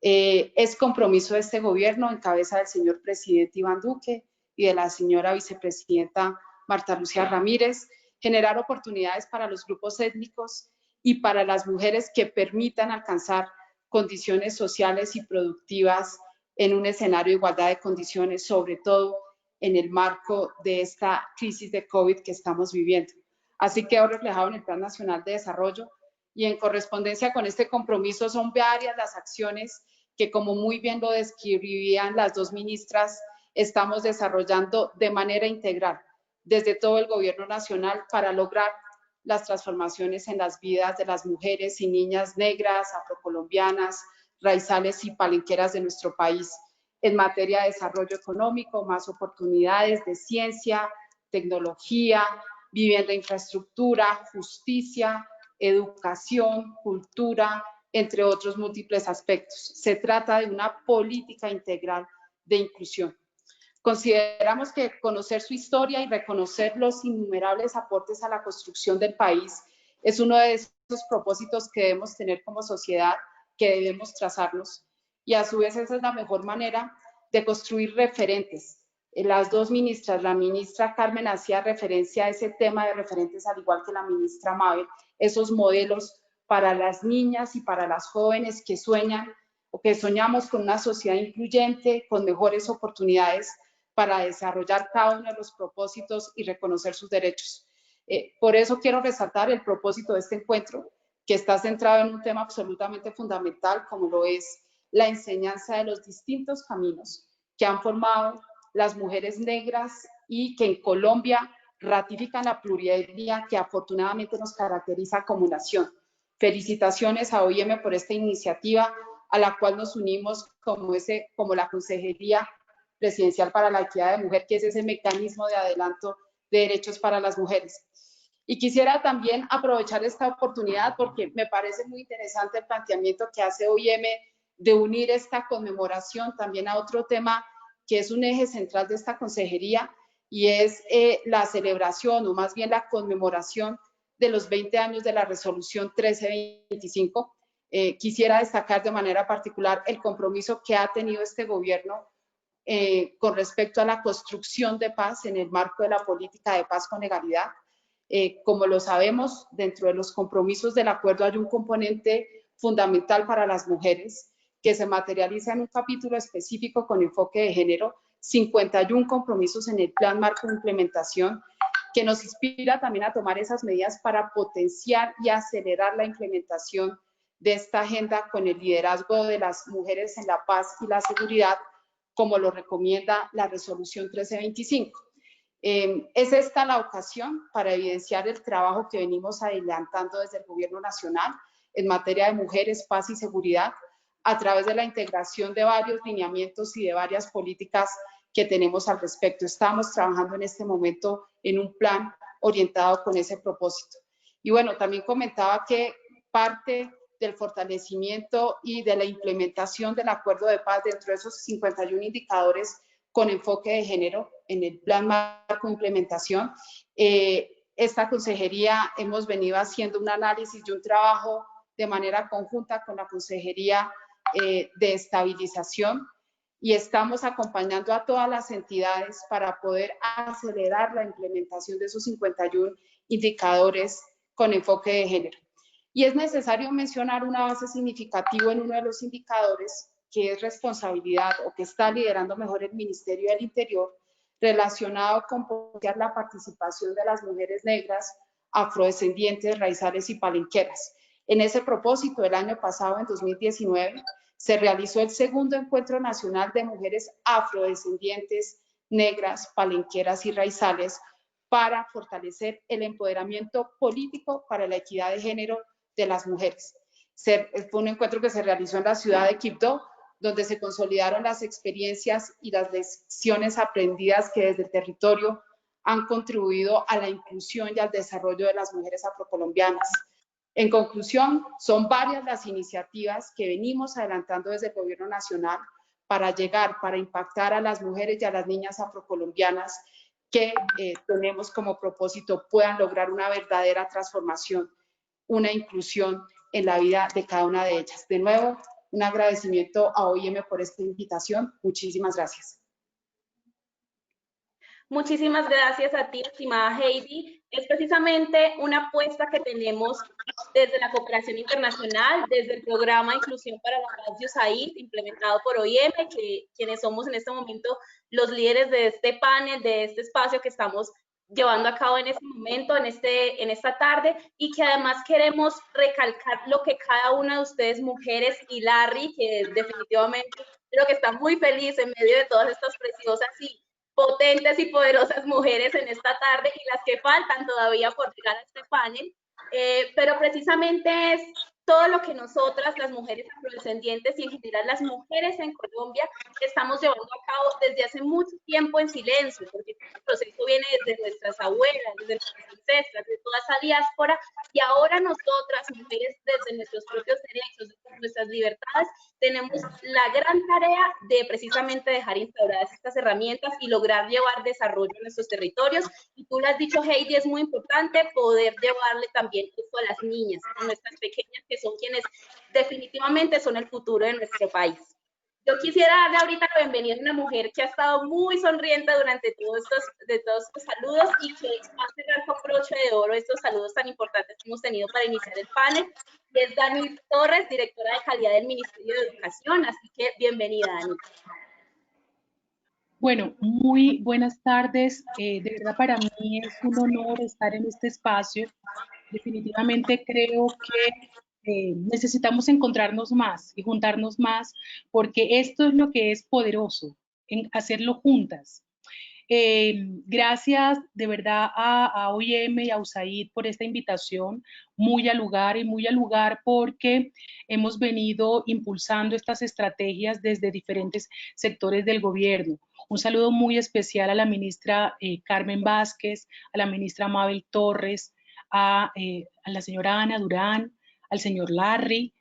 Es compromiso de este gobierno, en cabeza del señor presidente Iván Duque y de la señora vicepresidenta Marta Lucía Ramírez, generar oportunidades para los grupos étnicos y para las mujeres que permitan alcanzar condiciones sociales y productivas en un escenario de igualdad de condiciones, sobre todo en el marco de esta crisis de COVID que estamos viviendo. Así quedó reflejado en el Plan Nacional de Desarrollo y en correspondencia con este compromiso son varias las acciones que, como muy bien lo describían las dos ministras, estamos desarrollando de manera integral desde todo el gobierno nacional para lograr las transformaciones en las vidas de las mujeres y niñas negras, afrocolombianas, raizales y palenqueras de nuestro país en materia de desarrollo económico, más oportunidades de ciencia, tecnología, vivienda e infraestructura, justicia, educación, cultura, entre otros múltiples aspectos. Se trata de una política integral de inclusión. Consideramos que conocer su historia y reconocer los innumerables aportes a la construcción del país es uno de esos propósitos que debemos tener como sociedad, que debemos trazarnos, y a su vez esa es la mejor manera de construir referentes. Las dos ministras, la ministra Carmen hacía referencia a ese tema de referentes, al igual que la ministra Mabel, esos modelos para las niñas y para las jóvenes que sueñan o que soñamos con una sociedad incluyente, con mejores oportunidades para desarrollar cada uno de los propósitos y reconocer sus derechos. Por eso quiero resaltar el propósito de este encuentro, que está centrado en un tema absolutamente fundamental, como lo es la enseñanza de los distintos caminos que han formado las mujeres negras y que en Colombia ratifican la plurietnia que afortunadamente nos caracteriza como nación. Felicitaciones a OIM por esta iniciativa, a la cual nos unimos como la Consejería Presidencial para la Equidad de Mujer, que es ese mecanismo de adelanto de derechos para las mujeres. Y quisiera también aprovechar esta oportunidad porque me parece muy interesante el planteamiento que hace OIM de unir esta conmemoración también a otro tema que es un eje central de esta consejería, y es la celebración, o más bien la conmemoración de los 20 años de la resolución 1325. Quisiera destacar de manera particular el compromiso que ha tenido este gobierno con respecto a la construcción de paz en el marco de la política de paz con legalidad. Como lo sabemos, dentro de los compromisos del acuerdo hay un componente fundamental para las mujeres que se materializa en un capítulo específico con enfoque de género, 51 compromisos en el Plan Marco de Implementación, que nos inspira también a tomar esas medidas para potenciar y acelerar la implementación de esta agenda con el liderazgo de las mujeres en la paz y la seguridad, como lo recomienda la resolución 1325. Es esta la ocasión para evidenciar el trabajo que venimos adelantando desde el Gobierno Nacional en materia de mujeres, paz y seguridad, a través de la integración de varios lineamientos y de varias políticas que tenemos al respecto. Estamos trabajando en este momento en un plan orientado con ese propósito. Y bueno, también comentaba que parte del fortalecimiento y de la implementación del acuerdo de paz dentro de esos 51 indicadores con enfoque de género en el Plan Marco de Implementación. Esta consejería hemos venido haciendo un análisis y un trabajo de manera conjunta con la Consejería de Estabilización, y estamos acompañando a todas las entidades para poder acelerar la implementación de esos 51 indicadores con enfoque de género. Y es necesario mencionar una base significativa en uno de los indicadores, que es responsabilidad o que está liderando mejor el Ministerio del Interior, relacionado con potenciar la participación de las mujeres negras, afrodescendientes, raizales y palenqueras. En ese propósito, el año pasado, en 2019, se realizó el segundo Encuentro Nacional de Mujeres Afrodescendientes, Negras, Palenqueras y Raizales para fortalecer el empoderamiento político para la equidad de género de las mujeres. Fue un encuentro que se realizó en la ciudad de Quibdó, donde se consolidaron las experiencias y las lecciones aprendidas que desde el territorio han contribuido a la inclusión y al desarrollo de las mujeres afrocolombianas. En conclusión, son varias las iniciativas que venimos adelantando desde el Gobierno Nacional para llegar, para impactar a las mujeres y a las niñas afrocolombianas que tenemos como propósito puedan lograr una verdadera transformación, una inclusión en la vida de cada una de ellas. De nuevo, un agradecimiento a OIM por esta invitación. Muchísimas gracias. Muchísimas gracias a ti, estimada Heidi. Es precisamente una apuesta que tenemos desde la cooperación internacional, desde el programa Inclusión para la Paz de USAID, implementado por OIM, quienes somos en este momento los líderes de este panel, de este espacio que estamos llevando a cabo en este momento, en esta tarde, y que además queremos recalcar lo que cada una de ustedes, mujeres, y Larry, que definitivamente creo que está muy feliz en medio de todas estas preciosas y potentes y poderosas mujeres en esta tarde, y las que faltan todavía por llegar a este panel, pero precisamente es todo lo que nosotras, las mujeres afrodescendientes y en general las mujeres en Colombia, estamos llevando a cabo desde hace mucho tiempo en silencio, porque este proceso viene desde nuestras abuelas, desde nuestras ancestras, de toda esa diáspora, y ahora nosotras, mujeres, desde nuestros propios derechos, desde nuestras libertades, tenemos la gran tarea de precisamente dejar instauradas estas herramientas y lograr llevar desarrollo en nuestros territorios. Y tú lo has dicho, Heidi, es muy importante poder llevarle también esto a las niñas, a nuestras pequeñas, que son quienes definitivamente son el futuro de nuestro país. Yo quisiera darle ahorita la bienvenida a una mujer que ha estado muy sonriente durante todos estos saludos y que va a cerrar con broche de oro estos saludos tan importantes que hemos tenido para iniciar el panel. Y es Dani Torres, directora de calidad del Ministerio de Educación. Así que bienvenida, Dani. Bueno, muy buenas tardes. De verdad para mí es un honor estar en este espacio. Definitivamente creo que necesitamos encontrarnos más y juntarnos más, porque esto es lo que es poderoso, en hacerlo juntas. Gracias de verdad a OIM y a USAID por esta invitación, muy al lugar y muy al lugar porque hemos venido impulsando estas estrategias desde diferentes sectores del gobierno. Un saludo muy especial a la ministra Carmen Vázquez, a la ministra Mabel Torres, a la señora Ana Durán, al señor Larry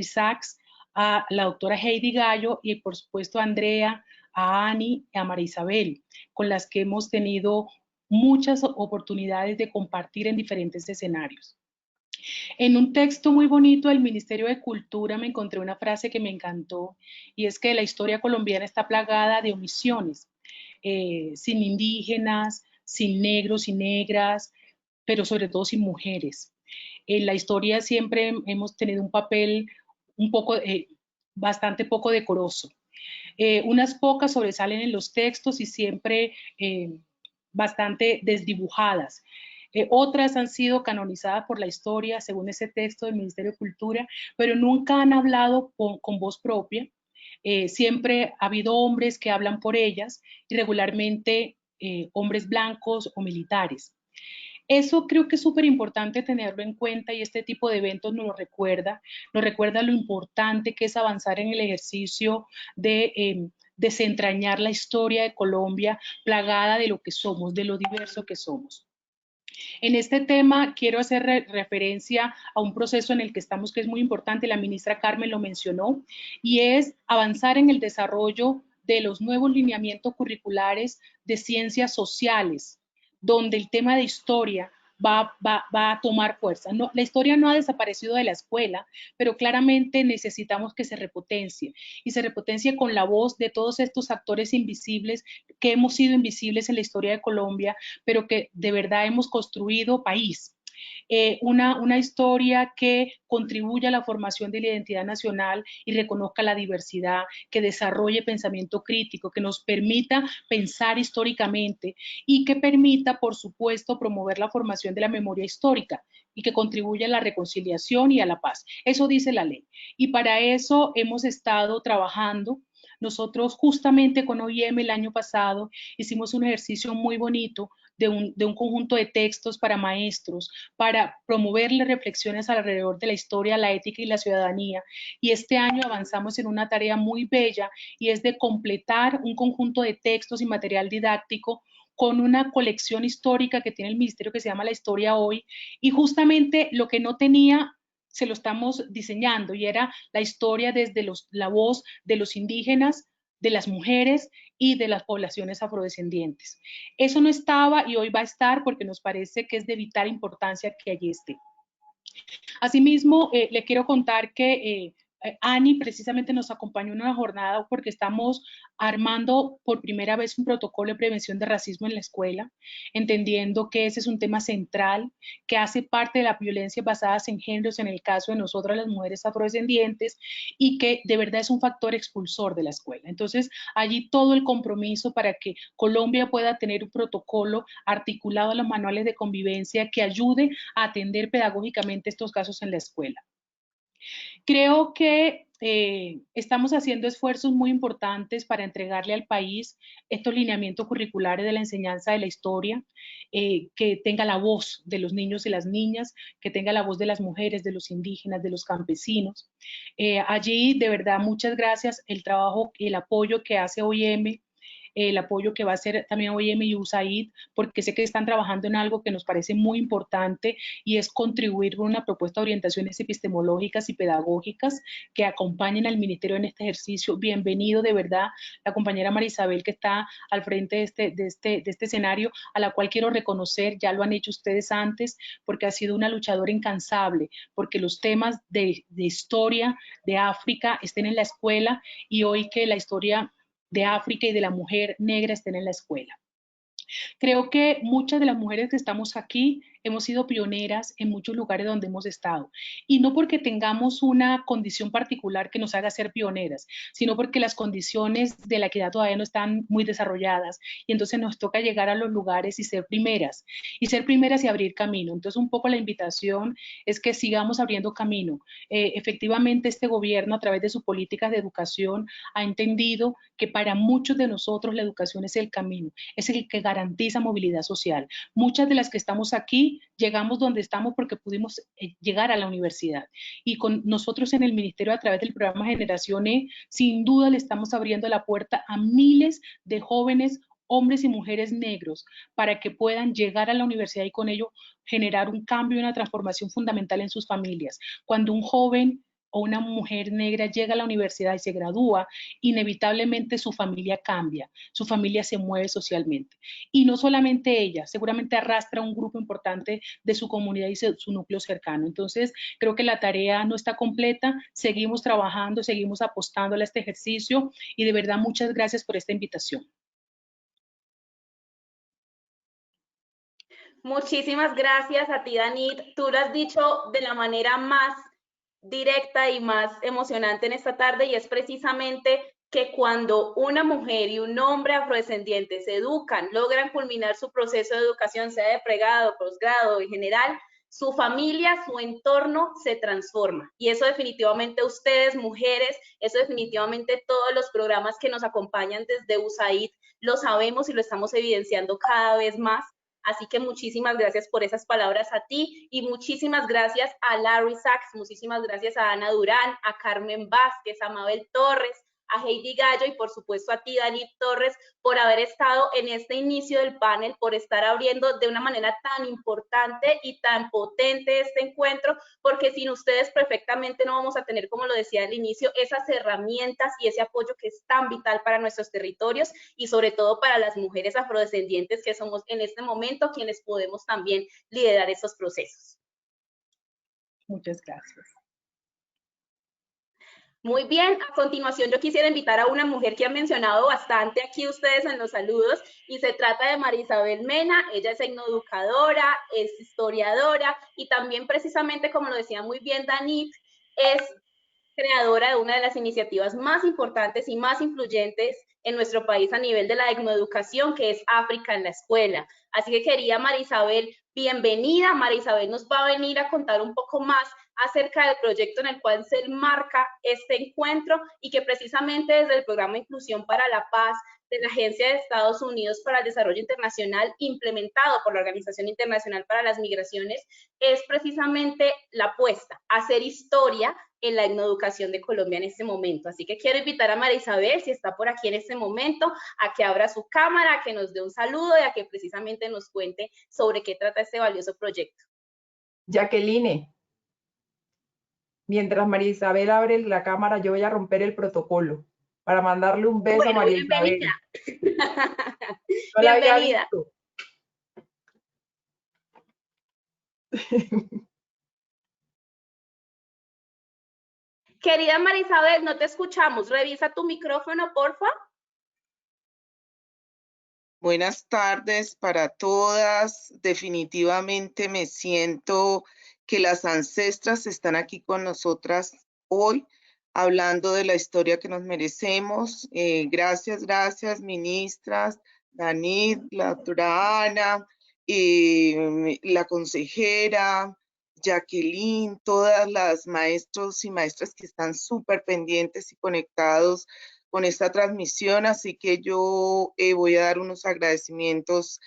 Sachs, a la doctora Heidi Gallo y por supuesto a Andrea, a Ani y a María Isabel, con las que hemos tenido muchas oportunidades de compartir en diferentes escenarios. En un texto muy bonito del Ministerio de Cultura me encontré una frase que me encantó, y es que la historia colombiana está plagada de omisiones, sin indígenas, sin negros y negras, pero sobre todo sin mujeres. En la historia siempre hemos tenido un papel un poco, bastante poco decoroso. Unas pocas sobresalen en los textos y siempre bastante desdibujadas. Otras han sido canonizadas por la historia según ese texto del Ministerio de Cultura, pero nunca han hablado con voz propia. Siempre ha habido hombres que hablan por ellas y regularmente hombres blancos o militares. Eso creo que es súper importante tenerlo en cuenta y este tipo de eventos nos recuerda lo importante que es avanzar en el ejercicio de desentrañar la historia de Colombia plagada de lo que somos, de lo diverso que somos. En este tema quiero hacer referencia a un proceso en el que estamos que es muy importante, la ministra Carmen lo mencionó, y es avanzar en el desarrollo de los nuevos lineamientos curriculares de ciencias sociales, donde el tema de historia va a tomar fuerza. No, la historia no ha desaparecido de la escuela, pero claramente necesitamos que se repotencie, y se repotencie con la voz de todos estos actores invisibles que hemos sido invisibles en la historia de Colombia, pero que de verdad hemos construido país. Una historia que contribuya a la formación de la identidad nacional y reconozca la diversidad, que desarrolle pensamiento crítico, que nos permita pensar históricamente y que permita, por supuesto, promover la formación de la memoria histórica y que contribuya a la reconciliación y a la paz. Eso dice la ley. Y para eso hemos estado trabajando. Nosotros justamente con OIM el año pasado hicimos un ejercicio muy bonito de un conjunto de textos para maestros, para promoverle reflexiones alrededor de la historia, la ética y la ciudadanía. Y este año avanzamos en una tarea muy bella y es de completar un conjunto de textos y material didáctico con una colección histórica que tiene el Ministerio que se llama La Historia Hoy, y justamente lo que no tenía se lo estamos diseñando, y era la historia desde la voz de los indígenas, de las mujeres y de las poblaciones afrodescendientes. Eso no estaba y hoy va a estar porque nos parece que es de vital importancia que allí esté. Asimismo, le quiero contar que Ani precisamente nos acompañó en una jornada porque estamos armando por primera vez un protocolo de prevención de racismo en la escuela, entendiendo que ese es un tema central, que hace parte de la violencia basada en géneros en el caso de nosotras las mujeres afrodescendientes y que de verdad es un factor expulsor de la escuela. Entonces, allí todo el compromiso para que Colombia pueda tener un protocolo articulado a los manuales de convivencia que ayude a atender pedagógicamente estos casos en la escuela. Creo que estamos haciendo esfuerzos muy importantes para entregarle al país estos lineamientos curriculares de la enseñanza de la historia, que tenga la voz de los niños y las niñas, que tenga la voz de las mujeres, de los indígenas, de los campesinos. Allí, de verdad, muchas gracias el trabajo y el apoyo que hace OIM, el apoyo que va a hacer también OIM y USAID, porque sé que están trabajando en algo que nos parece muy importante y es contribuir con una propuesta de orientaciones epistemológicas y pedagógicas que acompañen al Ministerio en este ejercicio. Bienvenido, de verdad, la compañera María Isabel que está al frente de este escenario, a la cual quiero reconocer, ya lo han hecho ustedes antes, porque ha sido una luchadora incansable, porque los temas de historia de África estén en la escuela y hoy que la historia de África y de la mujer negra estén en la escuela. Creo que muchas de las mujeres que estamos aquí hemos sido pioneras en muchos lugares donde hemos estado. Y no porque tengamos una condición particular que nos haga ser pioneras, sino porque las condiciones de la equidad todavía no están muy desarrolladas. Y entonces nos toca llegar a los lugares y ser primeras. Y ser primeras y abrir camino. Entonces un poco la invitación es que sigamos abriendo camino. Efectivamente este gobierno a través de sus políticas de educación ha entendido que para muchos de nosotros la educación es el camino, es el que garantiza movilidad social. Muchas de las que estamos aquí llegamos donde estamos porque pudimos llegar a la universidad. Y con nosotros en el ministerio a través del programa Generación E, sin duda le estamos abriendo la puerta a miles de jóvenes, hombres y mujeres negros para que puedan llegar a la universidad y con ello generar un cambio y una transformación fundamental en sus familias. Cuando un joven o una mujer negra llega a la universidad y se gradúa, inevitablemente su familia cambia, su familia se mueve socialmente. Y no solamente ella, seguramente arrastra un grupo importante de su comunidad y su núcleo cercano. Entonces, creo que la tarea no está completa, seguimos trabajando, seguimos apostándole a este ejercicio y de verdad muchas gracias por esta invitación. Muchísimas gracias a ti, Danit. Tú lo has dicho de la manera más directa y más emocionante en esta tarde y es precisamente que cuando una mujer y un hombre afrodescendiente se educan, logran culminar su proceso de educación, sea de pregrado, posgrado en general, su familia, su entorno se transforma. Y eso definitivamente ustedes, mujeres, eso definitivamente todos los programas que nos acompañan desde USAID lo sabemos y lo estamos evidenciando cada vez más. Así que muchísimas gracias por esas palabras a ti y muchísimas gracias a Larry Sachs, muchísimas gracias a Ana Durán, a Carmen Vázquez, a Mabel Torres, a Heidi Gallo y por supuesto a ti, Danit Torres, por haber estado en este inicio del panel, por estar abriendo de una manera tan importante y tan potente este encuentro, porque sin ustedes perfectamente no vamos a tener, como lo decía al inicio, esas herramientas y ese apoyo que es tan vital para nuestros territorios y sobre todo para las mujeres afrodescendientes que somos en este momento quienes podemos también liderar esos procesos. Muchas gracias. Muy bien, a continuación yo quisiera invitar a una mujer que han mencionado bastante aquí ustedes en los saludos y se trata de María Isabel Mena. Ella es etnoeducadora, es historiadora y también precisamente, como lo decía muy bien Danit, es creadora de una de las iniciativas más importantes y más influyentes en nuestro país a nivel de la etnoeducación, que es África en la escuela. Así que querida María Isabel, bienvenida. María Isabel nos va a venir a contar un poco más acerca del proyecto en el cual se enmarca este encuentro y que precisamente desde el programa Inclusión para la Paz de la Agencia de Estados Unidos para el Desarrollo Internacional, implementado por la Organización Internacional para las Migraciones, es precisamente la apuesta a hacer historia en la etnoeducación de Colombia en este momento. Así que quiero invitar a María Isabel, si está por aquí en este momento, a que abra su cámara, a que nos dé un saludo y a que precisamente nos cuente sobre qué trata este valioso proyecto. Jacqueline, mientras María Isabel abre la cámara, yo voy a romper el protocolo para mandarle un beso a María Isabel. No la había visto. Querida Marisabel, no te escuchamos. Revisa tu micrófono, porfa. Buenas tardes para todas. Definitivamente me siento que las ancestras están aquí con nosotras hoy, hablando de la historia que nos merecemos. Gracias, ministras, Danit, la doctora Ana, la consejera, Jacqueline, todas las maestros y maestras que están súper pendientes y conectados con esta transmisión, así que yo voy a dar unos agradecimientos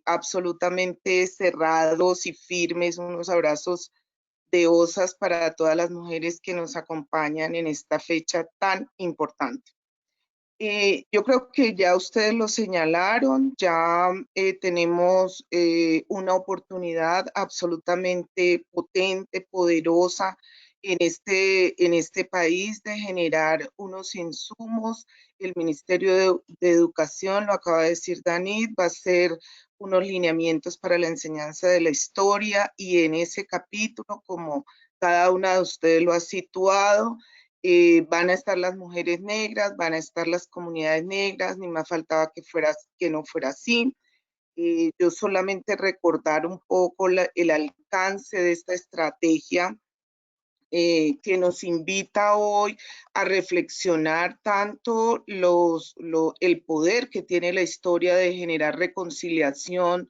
absolutamente cerrados y firmes, unos abrazos de osas para todas las mujeres que nos acompañan en esta fecha tan importante. Yo creo que ya ustedes lo señalaron, ya tenemos una oportunidad absolutamente potente, poderosa en este país de generar unos insumos. El Ministerio de Educación, lo acaba de decir Danit, va a hacer unos lineamientos para la enseñanza de la historia y en ese capítulo, como cada una de ustedes lo ha situado, van a estar las mujeres negras, van a estar las comunidades negras, ni más faltaba que no fuera así. Yo solamente recordar un poco el alcance de esta estrategia que nos invita hoy a reflexionar tanto el poder que tiene la historia de generar reconciliación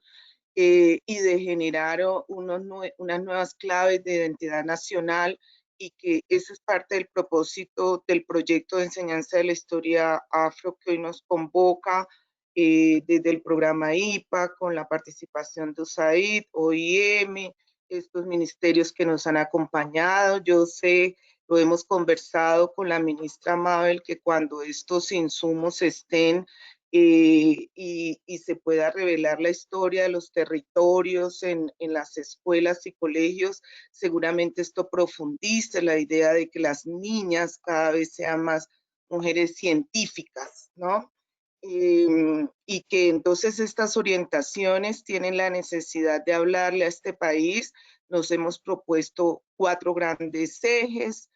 y de generar unas nuevas claves de identidad nacional, y que eso es parte del propósito del proyecto de enseñanza de la historia afro que hoy nos convoca desde el programa IPA, con la participación de USAID, OIM, estos ministerios que nos han acompañado. Yo sé, lo hemos conversado con la ministra Mabel, que cuando estos insumos estén y se pueda revelar la historia de los territorios en las escuelas y colegios, seguramente esto profundice la idea de que las niñas cada vez sean más mujeres científicas, ¿no? Y que entonces estas orientaciones tienen la necesidad de hablarle a este país. Nos hemos propuesto 4 grandes ejes.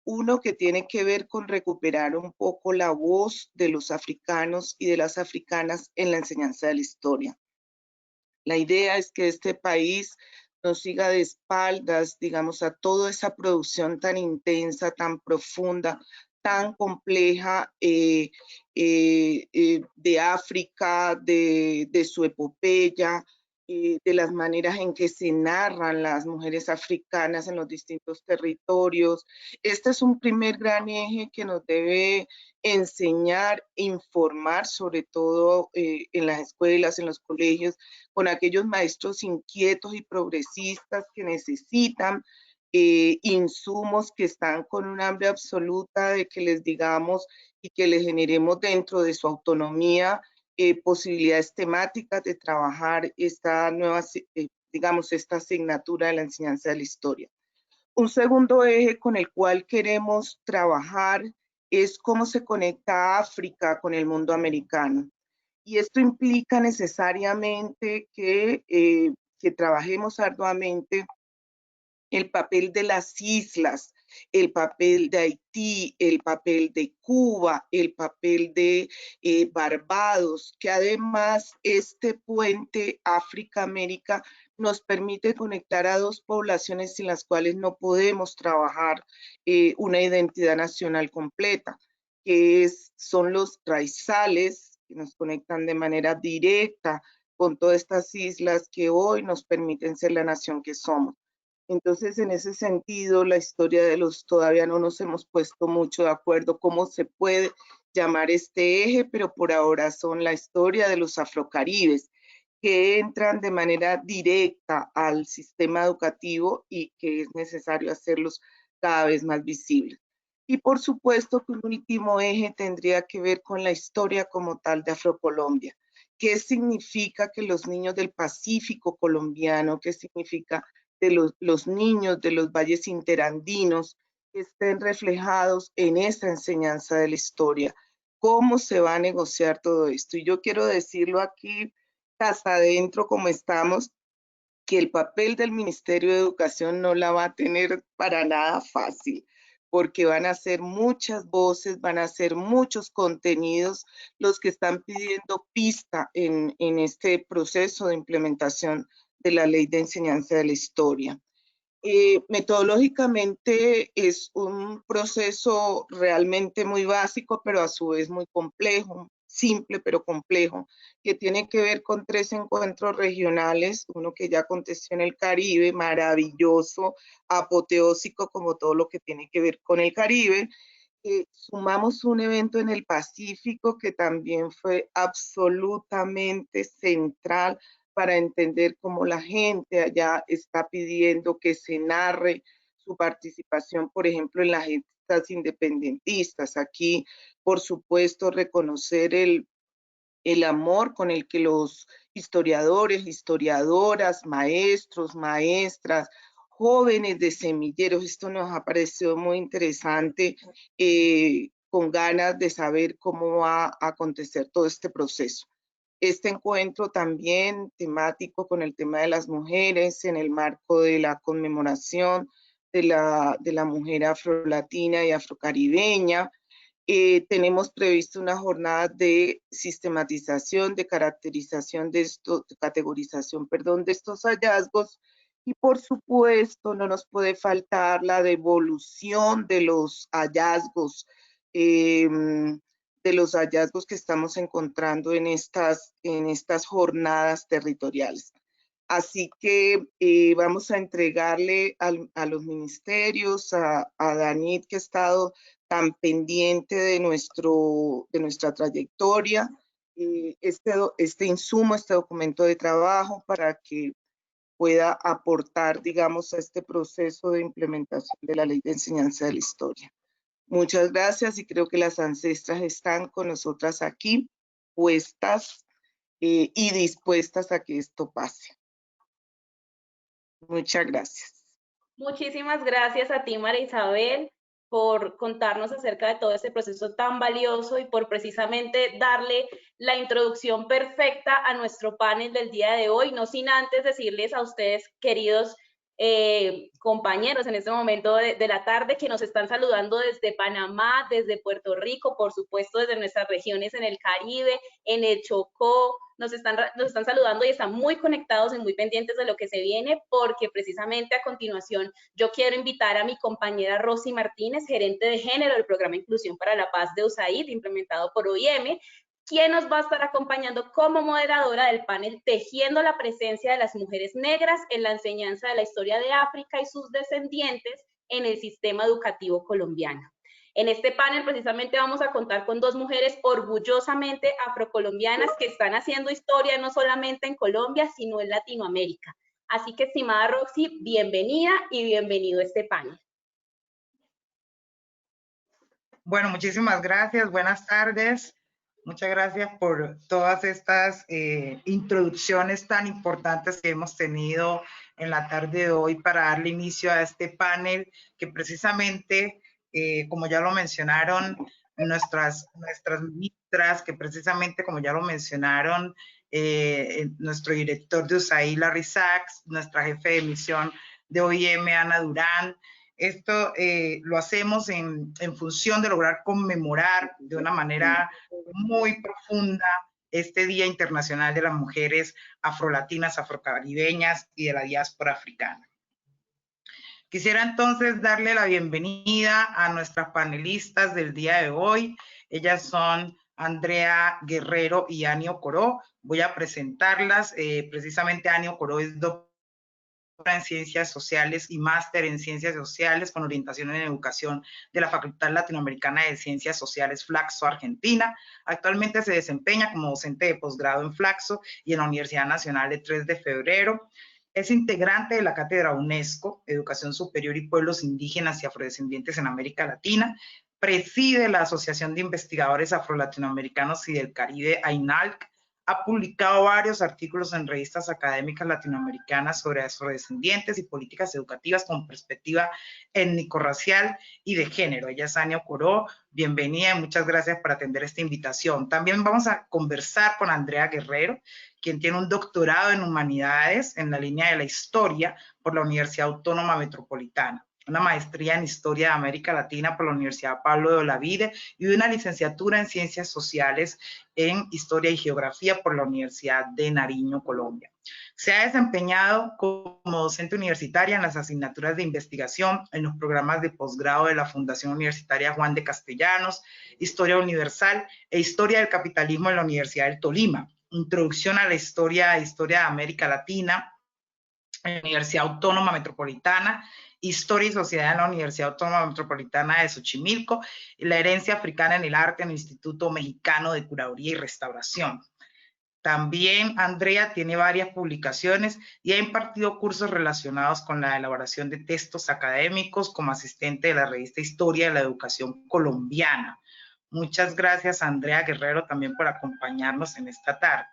Uno que tiene que ver con recuperar un poco la voz de los africanos y de las africanas en la enseñanza de la historia. La idea es que este país nos siga de espaldas, digamos, a toda esa producción tan intensa, tan profunda, tan compleja de África, de su epopeya, de las maneras en que se narran las mujeres africanas en los distintos territorios. Este es un primer gran eje que nos debe enseñar, informar, sobre todo en las escuelas, en los colegios, con aquellos maestros inquietos y progresistas que necesitan insumos, que están con un hambre absoluta de que les digamos y que les generemos dentro de su autonomía posibilidades temáticas de trabajar esta nueva, digamos, esta asignatura de la enseñanza de la historia. Un segundo eje con el cual queremos trabajar es cómo se conecta África con el mundo americano. Y esto implica necesariamente que trabajemos arduamente el papel de las islas, el papel de Haití, el papel de Cuba, el papel de Barbados, que además este puente África-América nos permite conectar a 2 poblaciones sin las cuales no podemos trabajar una identidad nacional completa, que son los raizales, que nos conectan de manera directa con todas estas islas que hoy nos permiten ser la nación que somos. Entonces, en ese sentido, la historia de todavía no nos hemos puesto mucho de acuerdo cómo se puede llamar este eje, pero por ahora son la historia de los afrocaribes, que entran de manera directa al sistema educativo y que es necesario hacerlos cada vez más visibles. Y por supuesto que un último eje tendría que ver con la historia como tal de Afrocolombia. ¿Qué significa que los niños del Pacífico colombiano, qué significa de los niños de los valles interandinos estén reflejados en esta enseñanza de la historia? ¿Cómo se va a negociar todo esto? Y yo quiero decirlo aquí, hasta adentro como estamos, que el papel del Ministerio de Educación no la va a tener para nada fácil, porque van a ser muchas voces, van a ser muchos contenidos los que están pidiendo pista en este proceso de implementación de la Ley de Enseñanza de la Historia. Metodológicamente es un proceso realmente muy básico, pero a su vez muy complejo, simple pero complejo, que tiene que ver con 3 encuentros regionales, uno que ya aconteció en el Caribe, maravilloso, apoteósico como todo lo que tiene que ver con el Caribe. Sumamos un evento en el Pacífico que también fue absolutamente central para entender cómo la gente allá está pidiendo que se narre su participación, por ejemplo, en las gestas independentistas. Aquí, por supuesto, reconocer el amor con el que los historiadores, historiadoras, maestros, maestras, jóvenes de semilleros, esto nos ha parecido muy interesante, con ganas de saber cómo va a acontecer todo este proceso. Este encuentro también temático con el tema de las mujeres en el marco de la conmemoración de la mujer afrolatina y afrocaribeña. Tenemos previsto una jornada de sistematización, de caracterización de categorización, de estos hallazgos. Y por supuesto no nos puede faltar la devolución de los hallazgos, que estamos encontrando en estas jornadas territoriales. Así que vamos a entregarle a los ministerios, a Danit, que ha estado tan pendiente de nuestra trayectoria, este insumo, este documento de trabajo para que pueda aportar, digamos, a este proceso de implementación de la Ley de Enseñanza de la Historia. Muchas gracias y creo que las ancestras están con nosotras aquí, puestas y dispuestas a que esto pase. Muchas gracias. Muchísimas gracias a ti, María Isabel, por contarnos acerca de todo este proceso tan valioso y por precisamente darle la introducción perfecta a nuestro panel del día de hoy, no sin antes decirles a ustedes, queridos compañeros en este momento de la tarde, que nos están saludando desde Panamá, desde Puerto Rico, por supuesto desde nuestras regiones en el Caribe, en el Chocó, nos están saludando y están muy conectados y muy pendientes de lo que se viene, porque precisamente a continuación yo quiero invitar a mi compañera Rosy Martínez, gerente de género del Programa Inclusión para la Paz de USAID, implementado por OIM, quien nos va a estar acompañando como moderadora del panel Tejiendo la presencia de las mujeres negras en la enseñanza de la historia de África y sus descendientes en el sistema educativo colombiano. En este panel precisamente vamos a contar con 2 mujeres orgullosamente afrocolombianas que están haciendo historia no solamente en Colombia, sino en Latinoamérica. Así que, estimada Roxy, bienvenida y bienvenido a este panel. Bueno, muchísimas gracias. Buenas tardes. Muchas gracias por todas estas introducciones tan importantes que hemos tenido en la tarde de hoy para darle inicio a este panel que precisamente, como ya lo mencionaron nuestras ministras, que precisamente como ya lo mencionaron nuestro director de USAID, Larry Sachs, nuestra jefe de misión de OIM, Ana Durán. Esto lo hacemos en función de lograr conmemorar de una manera muy profunda este Día Internacional de las Mujeres Afrolatinas, Afrocaribeñas y de la diáspora africana. Quisiera entonces darle la bienvenida a nuestras panelistas del día de hoy. Ellas son Andrea Guerrero y Ani Ocoró. Voy a presentarlas. Precisamente Ani Ocoró es doctora en Ciencias Sociales y máster en Ciencias Sociales con orientación en Educación de la Facultad Latinoamericana de Ciencias Sociales Flaxo, Argentina. Actualmente se desempeña como docente de posgrado en Flaxo y en la Universidad Nacional de 3 de Febrero. Es integrante de la Cátedra UNESCO, Educación Superior y Pueblos Indígenas y Afrodescendientes en América Latina. Preside la Asociación de Investigadores Afrolatinoamericanos y del Caribe, AINALC. Ha publicado varios artículos en revistas académicas latinoamericanas sobre afrodescendientes y políticas educativas con perspectiva étnico-racial y de género. Ella es Ani Ocoró. Bienvenida y muchas gracias por atender esta invitación. También vamos a conversar con Andrea Guerrero, quien tiene un doctorado en Humanidades en la línea de la Historia por la Universidad Autónoma Metropolitana. una maestría en Historia de América Latina por la Universidad Pablo de Olavide y una licenciatura en Ciencias Sociales en Historia y Geografía por la Universidad de Nariño, Colombia. Se ha desempeñado como docente universitaria en las asignaturas de investigación en los programas de posgrado de la Fundación Universitaria Juan de Castellanos, Historia Universal e Historia del Capitalismo en la Universidad del Tolima, Introducción a la Historia de América Latina en la Universidad Autónoma Metropolitana, Historia y Sociedad en la Universidad Autónoma Metropolitana de Xochimilco, y la herencia africana en el arte en el Instituto Mexicano de Curaduría y Restauración. También Andrea tiene varias publicaciones y ha impartido cursos relacionados con la elaboración de textos académicos como asistente de la revista Historia de la Educación Colombiana. Muchas gracias, Andrea Guerrero, también por acompañarnos en esta tarde.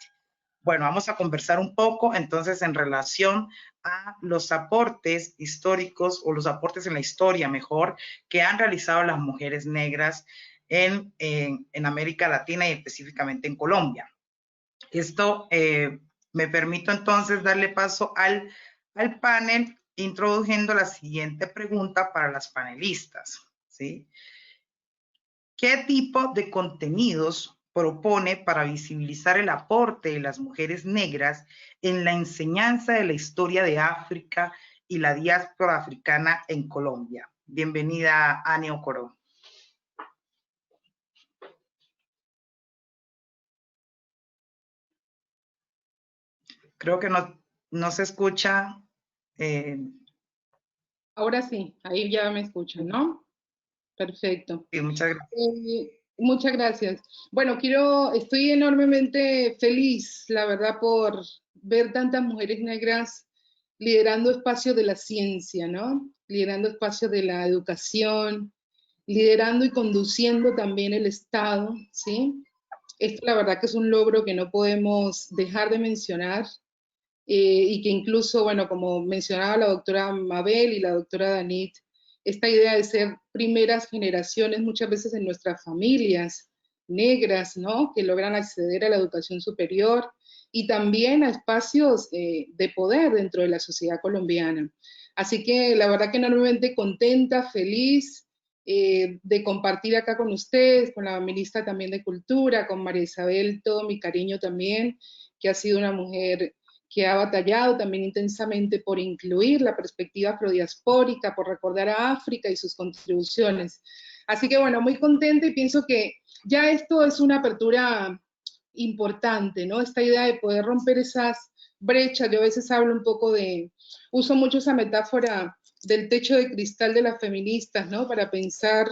Bueno, vamos a conversar un poco entonces en relación a los aportes históricos o los aportes en la historia, mejor, que han realizado las mujeres negras en América Latina y específicamente en Colombia. Esto me permito entonces darle paso al panel, introduciendo la siguiente pregunta para las panelistas, ¿sí? ¿Qué tipo de contenidos propone para visibilizar el aporte de las mujeres negras en la enseñanza de la historia de África y la diáspora africana en Colombia? Bienvenida, Annie Okoro. Creo que no se escucha. Ahora sí, ahí ya me escuchan, ¿no? Perfecto. Sí, muchas gracias. Muchas gracias. Bueno, estoy enormemente feliz, la verdad, por ver tantas mujeres negras liderando espacios de la ciencia, ¿no? Liderando espacios de la educación, liderando y conduciendo también el Estado, ¿sí? Esto la verdad que es un logro que no podemos dejar de mencionar y que incluso, bueno, como mencionaba la doctora Mabel y la doctora Danit, esta idea de ser primeras generaciones muchas veces en nuestras familias negras, ¿no? Que logran acceder a la educación superior y también a espacios de poder dentro de la sociedad colombiana. Así que la verdad que enormemente contenta, feliz de compartir acá con ustedes, con la ministra también de Cultura, con María Isabel, todo mi cariño también, que ha sido una mujer que ha batallado también intensamente por incluir la perspectiva afrodiaspórica, por recordar a África y sus contribuciones. Así que bueno, muy contenta y pienso que ya esto es una apertura importante, ¿no? Esta idea de poder romper esas brechas. Yo a veces hablo un poco uso mucho esa metáfora del techo de cristal de las feministas, ¿no? Para pensar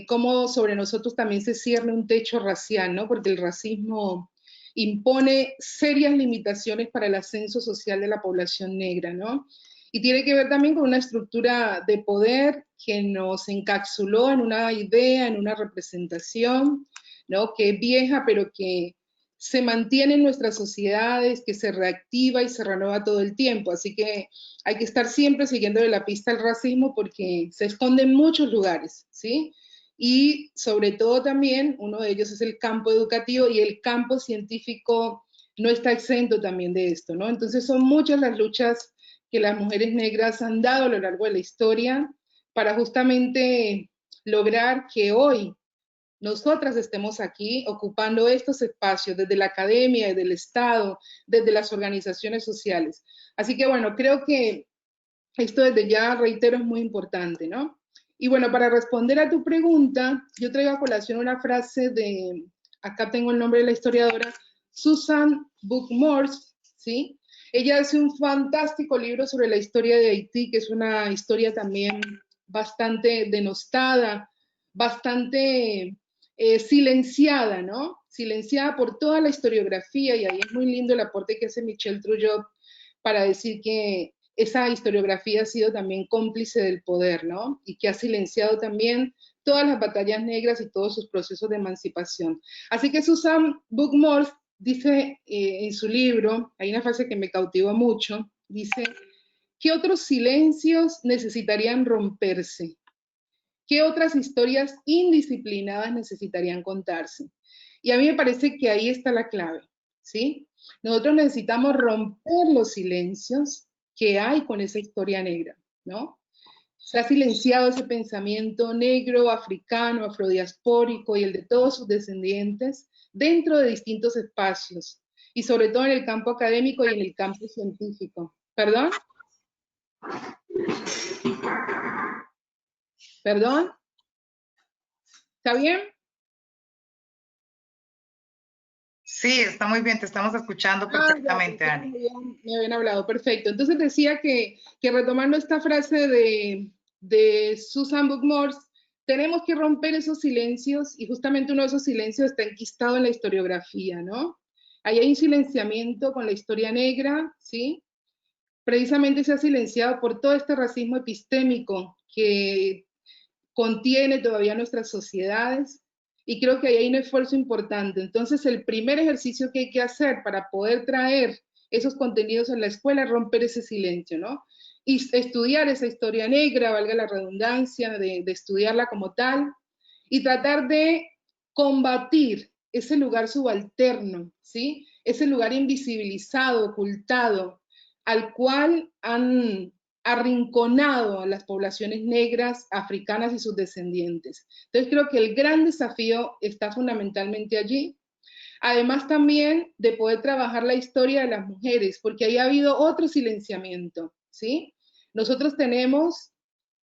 cómo sobre nosotros también se cierne un techo racial, ¿no? Porque el racismo impone serias limitaciones para el ascenso social de la población negra, ¿no? Y tiene que ver también con una estructura de poder que nos encapsuló en una idea, en una representación, ¿no? Que es vieja, pero que se mantiene en nuestras sociedades, que se reactiva y se renueva todo el tiempo. Así que hay que estar siempre siguiendo la pista al racismo porque se esconde en muchos lugares, ¿sí? Y sobre todo también, uno de ellos es el campo educativo y el campo científico no está exento también de esto, ¿no? Entonces son muchas las luchas que las mujeres negras han dado a lo largo de la historia para justamente lograr que hoy nosotras estemos aquí ocupando estos espacios desde la academia, desde el Estado, desde las organizaciones sociales. Así que bueno, creo que esto desde ya, reitero, es muy importante, ¿no? Y bueno, para responder a tu pregunta, yo traigo a colación una frase acá tengo el nombre de la historiadora, Susan Buck-Morss, ¿sí? Ella hace un fantástico libro sobre la historia de Haití, que es una historia también bastante denostada, bastante silenciada, ¿no? Silenciada por toda la historiografía, y ahí es muy lindo el aporte que hace Michelle Trujillo para decir que esa historiografía ha sido también cómplice del poder, ¿no? Y que ha silenciado también todas las batallas negras y todos sus procesos de emancipación. Así que Susan Buck-Morss dice en su libro, hay una frase que me cautivó mucho, dice, ¿qué otros silencios necesitarían romperse? ¿Qué otras historias indisciplinadas necesitarían contarse? Y a mí me parece que ahí está la clave, ¿sí? Nosotros necesitamos romper los silencios que hay con esa historia negra, ¿no? Se ha silenciado ese pensamiento negro, africano, afrodiaspórico y el de todos sus descendientes dentro de distintos espacios, y sobre todo en el campo académico y en el campo científico. ¿Perdón? ¿Perdón? ¿Está bien? Sí, está muy bien, te estamos escuchando perfectamente, Ani. Me habían hablado, perfecto. Entonces decía que retomando esta frase de Susan Buck-Morss, tenemos que romper esos silencios, y justamente uno de esos silencios está enquistado en la historiografía, ¿no? Ahí hay un silenciamiento con la historia negra, ¿sí? Precisamente se ha silenciado por todo este racismo epistémico que contiene todavía nuestras sociedades, y creo que ahí hay un esfuerzo importante. Entonces, el primer ejercicio que hay que hacer para poder traer esos contenidos en la escuela es romper ese silencio, ¿no? Y estudiar esa historia negra, valga la redundancia, de estudiarla como tal, y tratar de combatir ese lugar subalterno, ¿sí? Ese lugar invisibilizado, ocultado, al cual han arrinconado a las poblaciones negras, africanas y sus descendientes. Entonces creo que el gran desafío está fundamentalmente allí. Además también de poder trabajar la historia de las mujeres, porque ahí ha habido otro silenciamiento, ¿sí? Nosotros tenemos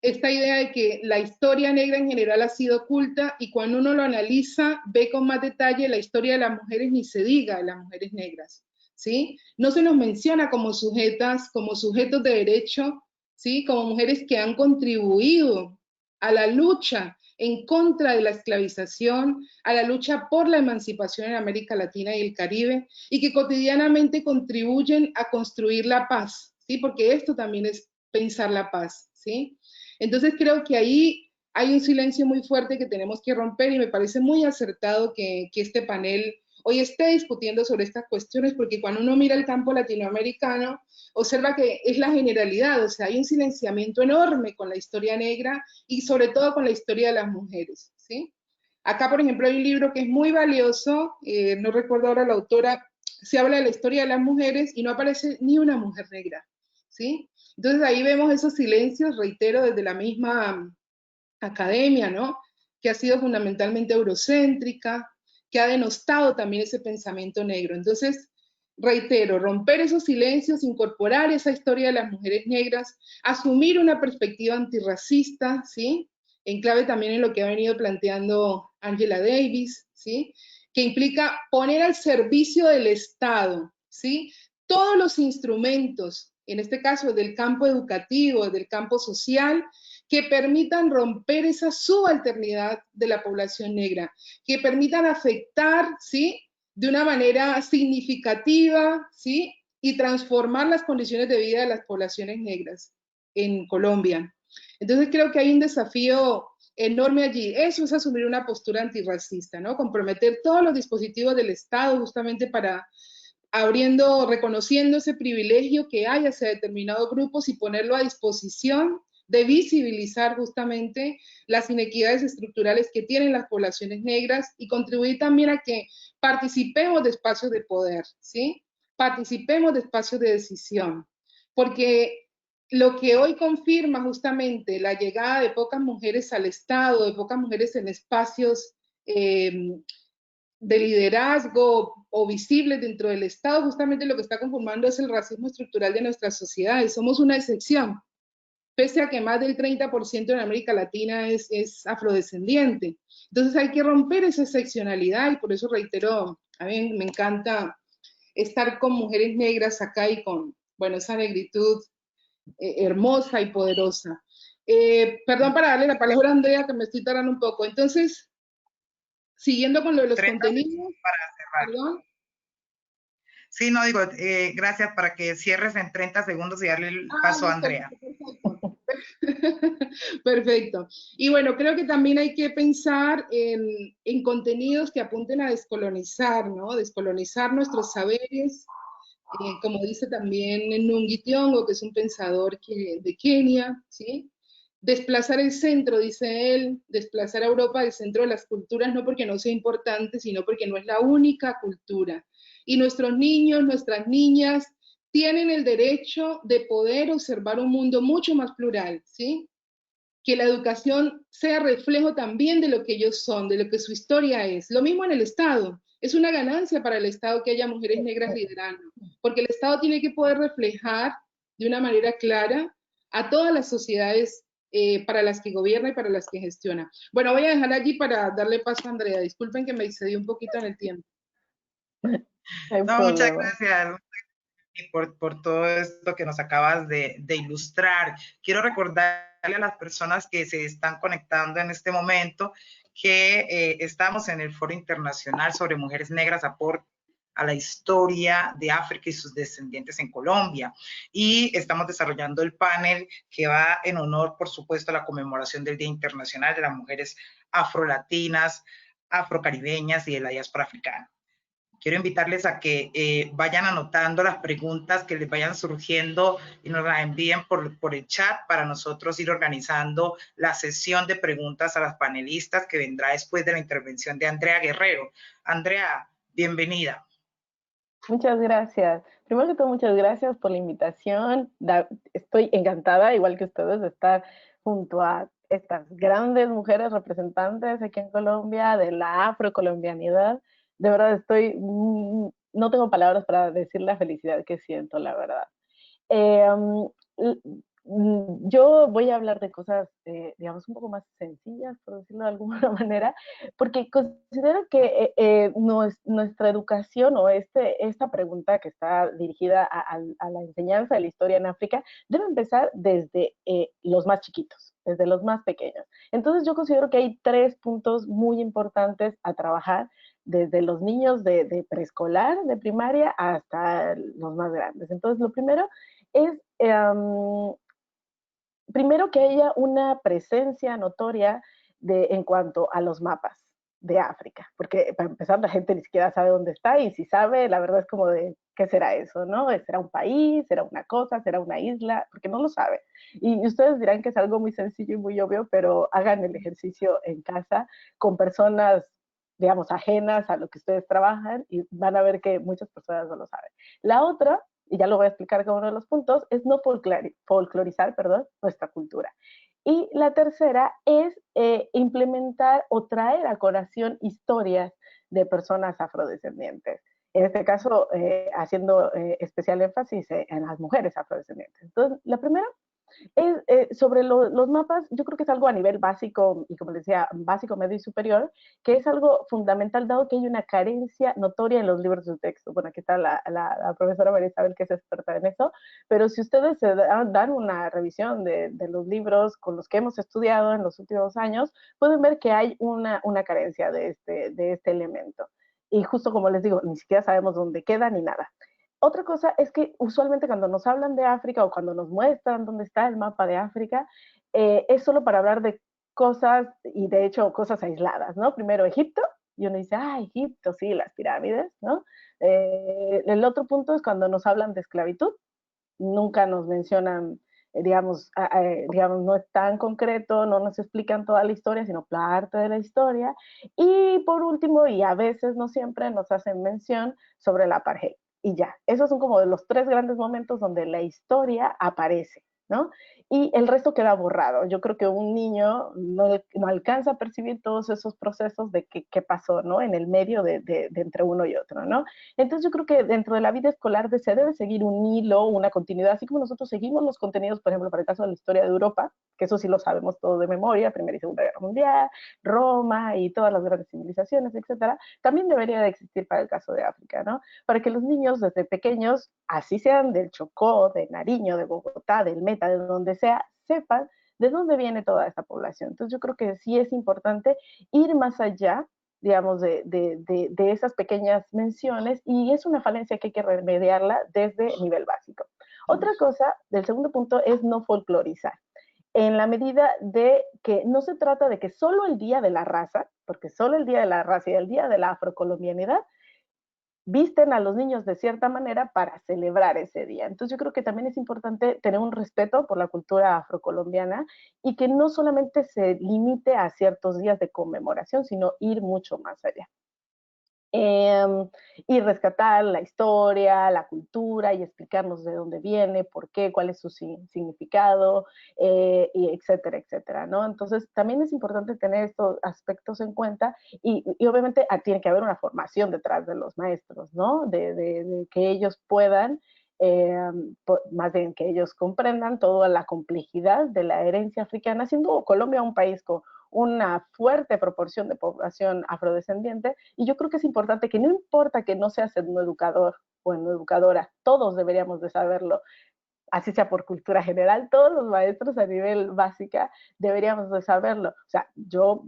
esta idea de que la historia negra en general ha sido oculta, y cuando uno lo analiza, ve con más detalle la historia de las mujeres, ni se diga de las mujeres negras, ¿sí? No se nos menciona como sujetas, como sujetos de derecho, ¿sí? Como mujeres que han contribuido a la lucha en contra de la esclavización, a la lucha por la emancipación en América Latina y el Caribe, y que cotidianamente contribuyen a construir la paz, ¿sí? Porque esto también es pensar la paz, ¿sí? Entonces creo que ahí hay un silencio muy fuerte que tenemos que romper, y me parece muy acertado que este panel hoy esté discutiendo sobre estas cuestiones, porque cuando uno mira el campo latinoamericano, observa que es la generalidad, o sea, hay un silenciamiento enorme con la historia negra y sobre todo con la historia de las mujeres, ¿sí? Acá, por ejemplo, hay un libro que es muy valioso, no recuerdo ahora la autora, se habla de la historia de las mujeres y no aparece ni una mujer negra, ¿sí? Entonces ahí vemos esos silencios, reitero, desde la misma academia, ¿no? Que ha sido fundamentalmente eurocéntrica, que ha denostado también ese pensamiento negro. Entonces, reitero, romper esos silencios, incorporar esa historia de las mujeres negras, asumir una perspectiva antirracista, ¿sí? En clave también en lo que ha venido planteando Angela Davis, ¿sí? Que implica poner al servicio del Estado, ¿sí? Todos los instrumentos, en este caso del campo educativo, del campo social, que permitan romper esa subalternidad de la población negra, que permitan afectar, ¿sí?, de una manera significativa, ¿sí?, y transformar las condiciones de vida de las poblaciones negras en Colombia. Entonces creo que hay un desafío enorme allí. Eso es asumir una postura antirracista, ¿no? Comprometer todos los dispositivos del Estado justamente para reconociendo ese privilegio que hay hacia determinados grupos y ponerlo a disposición de visibilizar justamente las inequidades estructurales que tienen las poblaciones negras, y contribuir también a que participemos de espacios de poder, ¿sí? Participemos de espacios de decisión, porque lo que hoy confirma justamente la llegada de pocas mujeres al Estado, de pocas mujeres en espacios de liderazgo o visibles dentro del Estado, justamente lo que está conformando es el racismo estructural de nuestras sociedades. Somos una excepción, pese a que más del 30% en América Latina es afrodescendiente. Entonces hay que romper esa excepcionalidad, y por eso reitero, a mí me encanta estar con mujeres negras acá y con, bueno, esa negritud hermosa y poderosa. Perdón, para darle la palabra a Andrea, que me estoy tardando un poco. Entonces, siguiendo con lo de los contenidos. Para cerrar. ¿Perdón? Sí, no, digo, gracias, para que cierres en 30 segundos y darle el paso a Andrea. Perfecto. Perfecto. Y bueno, creo que también hay que pensar en contenidos que apunten a descolonizar, ¿no? Descolonizar nuestros saberes, como dice también Nungi Tiongo, que es un pensador de Kenia, ¿sí? Desplazar el centro, dice él, desplazar a Europa del centro de las culturas, no porque no sea importante, sino porque no es la única cultura. Y nuestros niños, nuestras niñas, tienen el derecho de poder observar un mundo mucho más plural, ¿sí? que la educación sea reflejo también de lo que ellos son, de lo que su historia es. Lo mismo en el Estado. Es una ganancia para el Estado que haya mujeres negras liderando, porque el Estado tiene que poder reflejar de una manera clara a todas las sociedades para las que gobierna y para las que gestiona. Bueno, voy a dejar allí para darle paso a Andrea. Disculpen que me excedí un poquito en el tiempo. No, muchas gracias por todo esto que nos acabas de ilustrar. Quiero recordarle a las personas que se están conectando en este momento que estamos en el Foro Internacional sobre Mujeres Negras, aporte a la historia de África y sus descendientes en Colombia. Y estamos desarrollando el panel que va en honor, por supuesto, a la conmemoración del Día Internacional de las Mujeres Afrolatinas, Afrocaribeñas y de la diáspora africana. Quiero invitarles a que vayan anotando las preguntas que les vayan surgiendo y nos las envíen por el chat para nosotros ir organizando la sesión de preguntas a las panelistas que vendrá después de la intervención de Andrea Guerrero. Andrea, bienvenida. Muchas gracias. Primero que todo, muchas gracias por la invitación. Estoy encantada, igual que ustedes, de estar junto a estas grandes mujeres representantes aquí en Colombia de la afrocolombianidad. De verdad no tengo palabras para decir la felicidad que siento, la verdad. Yo voy a hablar de cosas, digamos, un poco más sencillas, por decirlo de alguna manera, porque considero que nuestra educación o esta pregunta que está dirigida a la enseñanza de la historia en África debe empezar desde los más chiquitos, desde los más pequeños. Entonces yo considero que hay 3 puntos muy importantes a trabajar desde los niños de preescolar, de primaria, hasta los más grandes. Entonces, lo primero es, primero que haya una presencia notoria en cuanto a los mapas de África, porque para empezar la gente ni siquiera sabe dónde está, y si sabe, la verdad es como de, ¿qué será eso, no? ¿Será un país? ¿Será una cosa? ¿Será una isla? Porque no lo sabe. Y ustedes dirán que es algo muy sencillo y muy obvio, pero hagan el ejercicio en casa con personas, digamos, ajenas a lo que ustedes trabajan, y van a ver que muchas personas no lo saben. La otra, y ya lo voy a explicar como uno de los puntos, es no folclorizar, nuestra cultura. Y la tercera es implementar o traer a colación historias de personas afrodescendientes. En este caso, haciendo especial énfasis en las mujeres afrodescendientes. Entonces, la primera es sobre los mapas. Yo creo que es algo a nivel básico, y como les decía, básico, medio y superior, que es algo fundamental, dado que hay una carencia notoria en los libros de texto. Bueno, aquí está la profesora María Isabel, que es experta en eso, pero si ustedes se dan una revisión de los libros con los que hemos estudiado en los últimos años, pueden ver que hay una carencia de este elemento. Y justo como les digo, ni siquiera sabemos dónde queda ni nada. Otra cosa es que usualmente cuando nos hablan de África o cuando nos muestran dónde está el mapa de África, es solo para hablar de cosas, y de hecho cosas aisladas, ¿no? Primero Egipto, y uno dice, Egipto, sí, las pirámides, ¿no? El otro punto es cuando nos hablan de esclavitud, nunca nos mencionan, digamos, no es tan concreto, no nos explican toda la historia, sino parte de la historia. Y por último, y a veces, no siempre, nos hacen mención sobre la apartheid. Y ya, esos son como de los 3 grandes momentos donde la historia aparece, ¿no? Y el resto queda borrado. Yo creo que un niño no alcanza a percibir todos esos procesos de qué pasó, ¿no? En el medio de entre uno y otro, ¿no? Entonces yo creo que dentro de la vida escolar se debe seguir un hilo, una continuidad, así como nosotros seguimos los contenidos, por ejemplo, para el caso de la historia de Europa, que eso sí lo sabemos todo de memoria, Primera y Segunda Guerra Mundial, Roma y todas las grandes civilizaciones, etcétera, también debería de existir para el caso de África, ¿no? Para que los niños desde pequeños, así sean del Chocó, de Nariño, de Bogotá, del Meta, de donde sea, sepan de dónde viene toda esta población. Entonces yo creo que sí es importante ir más allá, digamos, de esas pequeñas menciones, y es una falencia que hay que remediarla desde nivel básico. Otra cosa, del segundo punto, es no folclorizar, en la medida de que no se trata de que solo el Día de la Raza, porque solo el Día de la Raza y el Día de la Afrocolombianidad visten a los niños de cierta manera para celebrar ese día. Entonces yo creo que también es importante tener un respeto por la cultura afrocolombiana, y que no solamente se limite a ciertos días de conmemoración, sino ir mucho más allá. y rescatar la historia, la cultura y explicarnos de dónde viene, por qué, cuál es su significado, y etcétera, etcétera, ¿no? Entonces, también es importante tener estos aspectos en cuenta y obviamente tiene que haber una formación detrás de los maestros, ¿no? De que ellos puedan, más bien que ellos comprendan toda la complejidad de la herencia africana, siendo Colombia un país con una fuerte proporción de población afrodescendiente, y yo creo que es importante que no importa que no seas un educador o una educadora, todos deberíamos de saberlo, así sea por cultura general, todos los maestros a nivel básica deberíamos de saberlo. O sea, yo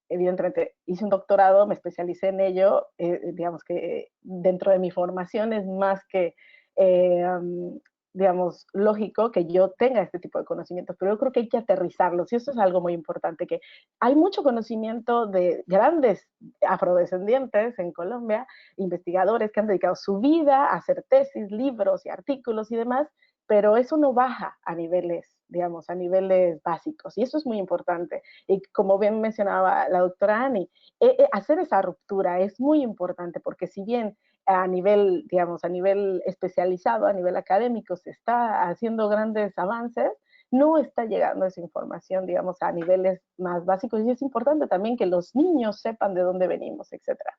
evidentemente hice un doctorado, me especialicé en ello, digamos que dentro de mi formación es más que digamos, lógico que yo tenga este tipo de conocimientos, pero yo creo que hay que aterrizarlos y eso es algo muy importante, que hay mucho conocimiento de grandes afrodescendientes en Colombia, investigadores que han dedicado su vida a hacer tesis, libros y artículos y demás, pero eso no baja a niveles, digamos, a niveles básicos y eso es muy importante. Y como bien mencionaba la doctora Ani, hacer esa ruptura es muy importante porque si bien a nivel, digamos, a nivel especializado, a nivel académico, se está haciendo grandes avances, no está llegando esa información, digamos, a niveles más básicos y es importante también que los niños sepan de dónde venimos, etcétera.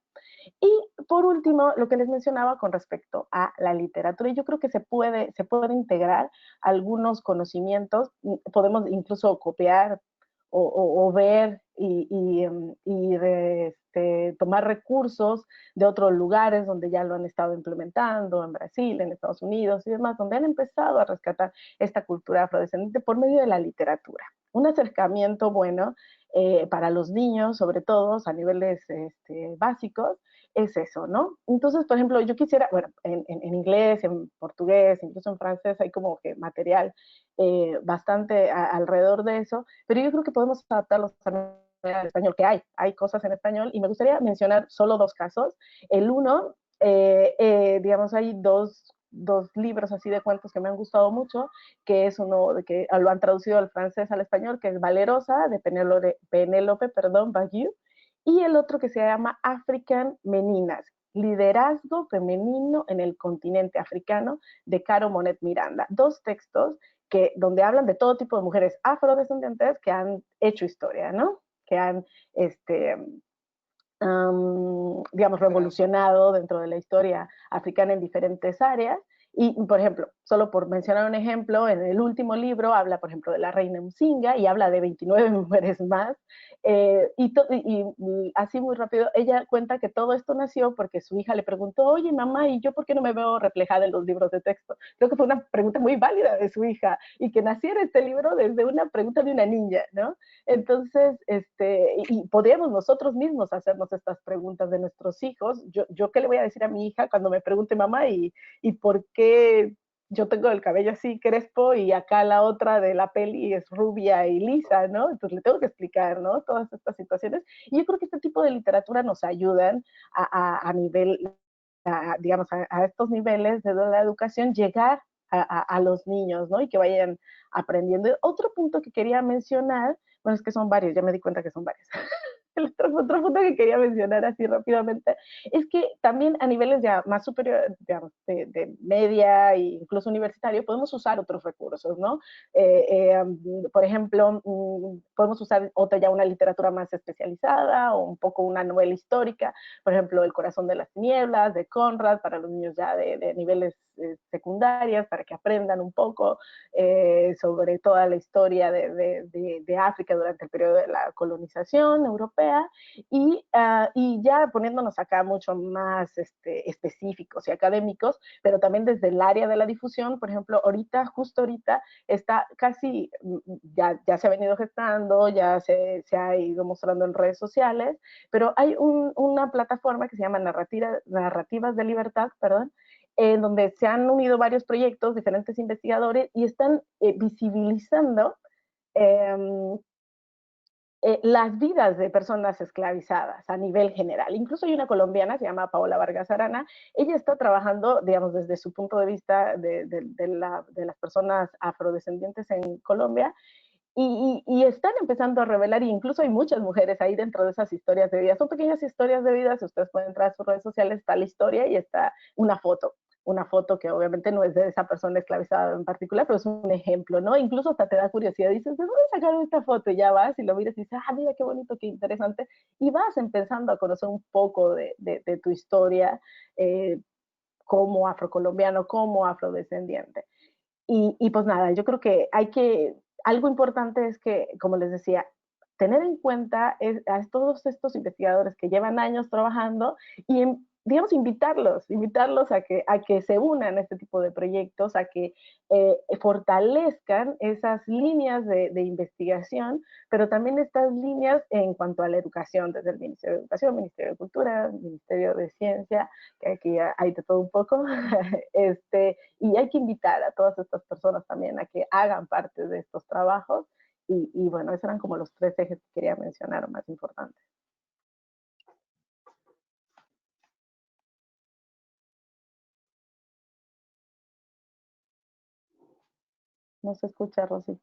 Y por último, lo que les mencionaba con respecto a la literatura, yo creo que se puede integrar algunos conocimientos, podemos incluso copiar o ver tomar recursos de otros lugares donde ya lo han estado implementando, en Brasil, en Estados Unidos y demás, donde han empezado a rescatar esta cultura afrodescendiente por medio de la literatura. Un acercamiento bueno para los niños, sobre todo a niveles básicos, es eso, ¿no? Entonces, por ejemplo, yo quisiera, bueno, en inglés, en portugués, incluso en francés, hay como que material bastante alrededor de eso, pero yo creo que podemos adaptarlos también al español, que hay cosas en español, y me gustaría mencionar solo dos casos. El uno, digamos, hay dos libros así de cuentos que me han gustado mucho, que es uno de que lo han traducido al francés al español, que es Valerosa, de Penélope Bagiu, y el otro que se llama African Meninas, liderazgo femenino en el continente africano, de Caro Monet Miranda. Dos textos donde hablan de todo tipo de mujeres afrodescendientes que han hecho historia, ¿no? Que han, digamos, revolucionado dentro de la historia africana en diferentes áreas. Y, por ejemplo, solo por mencionar un ejemplo, en el último libro habla, por ejemplo, de la reina Mzinga y habla de 29 mujeres más. Y así muy rápido, ella cuenta que todo esto nació porque su hija le preguntó, oye, mamá, ¿y yo por qué no me veo reflejada en los libros de texto? Creo que fue una pregunta muy válida de su hija y que naciera este libro desde una pregunta de una niña, ¿no? Entonces, y podríamos nosotros mismos hacernos estas preguntas de nuestros hijos. Yo ¿qué le voy a decir a mi hija cuando me pregunte, mamá, y por qué yo tengo el cabello así crespo y acá la otra de la peli es rubia y lisa, ¿no? Entonces le tengo que explicar, ¿no? Todas estas situaciones. Y yo creo que este tipo de literatura nos ayudan a nivel, digamos, a estos niveles de la educación, llegar a los niños, ¿no? Y que vayan aprendiendo. Otro punto que quería mencionar, bueno, es que son varios, ya me di cuenta que son varios. El otro punto que quería mencionar así rápidamente es que también a niveles ya más superiores, digamos, de media e incluso universitario, podemos usar otros recursos, ¿no? Por ejemplo, podemos usar una literatura más especializada o un poco una novela histórica, por ejemplo, El corazón de las tinieblas, de Conrad, para los niños ya de niveles secundarias, para que aprendan un poco sobre toda la historia de África durante el periodo de la colonización europea y ya poniéndonos acá mucho más específicos y académicos, pero también desde el área de la difusión, por ejemplo, justo ahorita, está casi, ya se ha venido gestando, ya se ha ido mostrando en redes sociales, pero hay una plataforma que se llama Narrativas de Libertad, perdón, en donde se han unido varios proyectos, diferentes investigadores, y están visibilizando las vidas de personas esclavizadas a nivel general. Incluso hay una colombiana, se llama Paola Vargas Arana, ella está trabajando, digamos, desde su punto de vista de las personas afrodescendientes en Colombia, y están empezando a revelar, y incluso hay muchas mujeres ahí dentro de esas historias de vida. Son pequeñas historias de vida, si ustedes pueden entrar a sus redes sociales, está la historia y está una foto que obviamente no es de esa persona esclavizada en particular, pero es un ejemplo, ¿no? Incluso hasta te da curiosidad, dices, ¿de dónde sacaron esta foto? Y ya vas y lo miras y dices, ah, mira qué bonito, qué interesante, y vas empezando a conocer un poco de tu historia como afrocolombiano, como afrodescendiente. Y pues nada, yo creo que algo importante es que, como les decía, tener en cuenta a todos estos investigadores que llevan años trabajando y, digamos, invitarlos a que se unan a este tipo de proyectos, a que fortalezcan esas líneas de investigación, pero también estas líneas en cuanto a la educación, desde el Ministerio de Educación, Ministerio de Cultura, Ministerio de Ciencia, que aquí hay de todo un poco, y hay que invitar a todas estas personas también a que hagan parte de estos trabajos, y bueno, esos eran como los 3 ejes que quería mencionar, o más importantes. No se escucha, Rosy.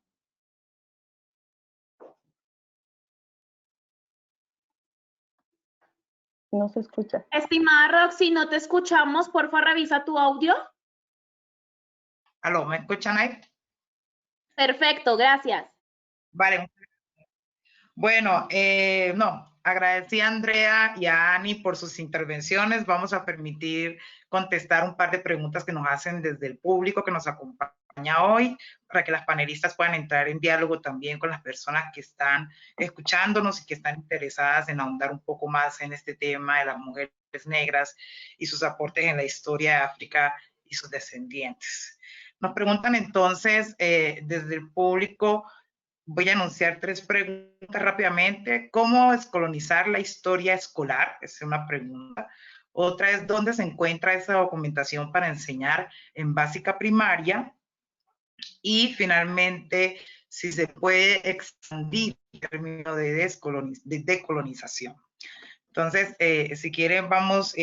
No se escucha. Estimada Roxy, no te escuchamos. Porfa, revisa tu audio. ¿Aló? ¿Me escuchan ahí? Perfecto, gracias. Vale. Bueno, no, agradecí a Andrea y a Ani por sus intervenciones. Vamos a permitir contestar un par de preguntas que nos hacen desde el público que nos acompaña hoy, para que las panelistas puedan entrar en diálogo también con las personas que están escuchándonos y que están interesadas en ahondar un poco más en este tema de las mujeres negras y sus aportes en la historia de África y sus descendientes. Nos preguntan entonces desde el público. Voy a anunciar 3 preguntas rápidamente. ¿Cómo descolonizar la historia escolar? Esa es una pregunta. Otra es, ¿dónde se encuentra esa documentación para enseñar en básica primaria? Y finalmente, si se puede expandir el término de decolonización. Entonces, si quieren, vamos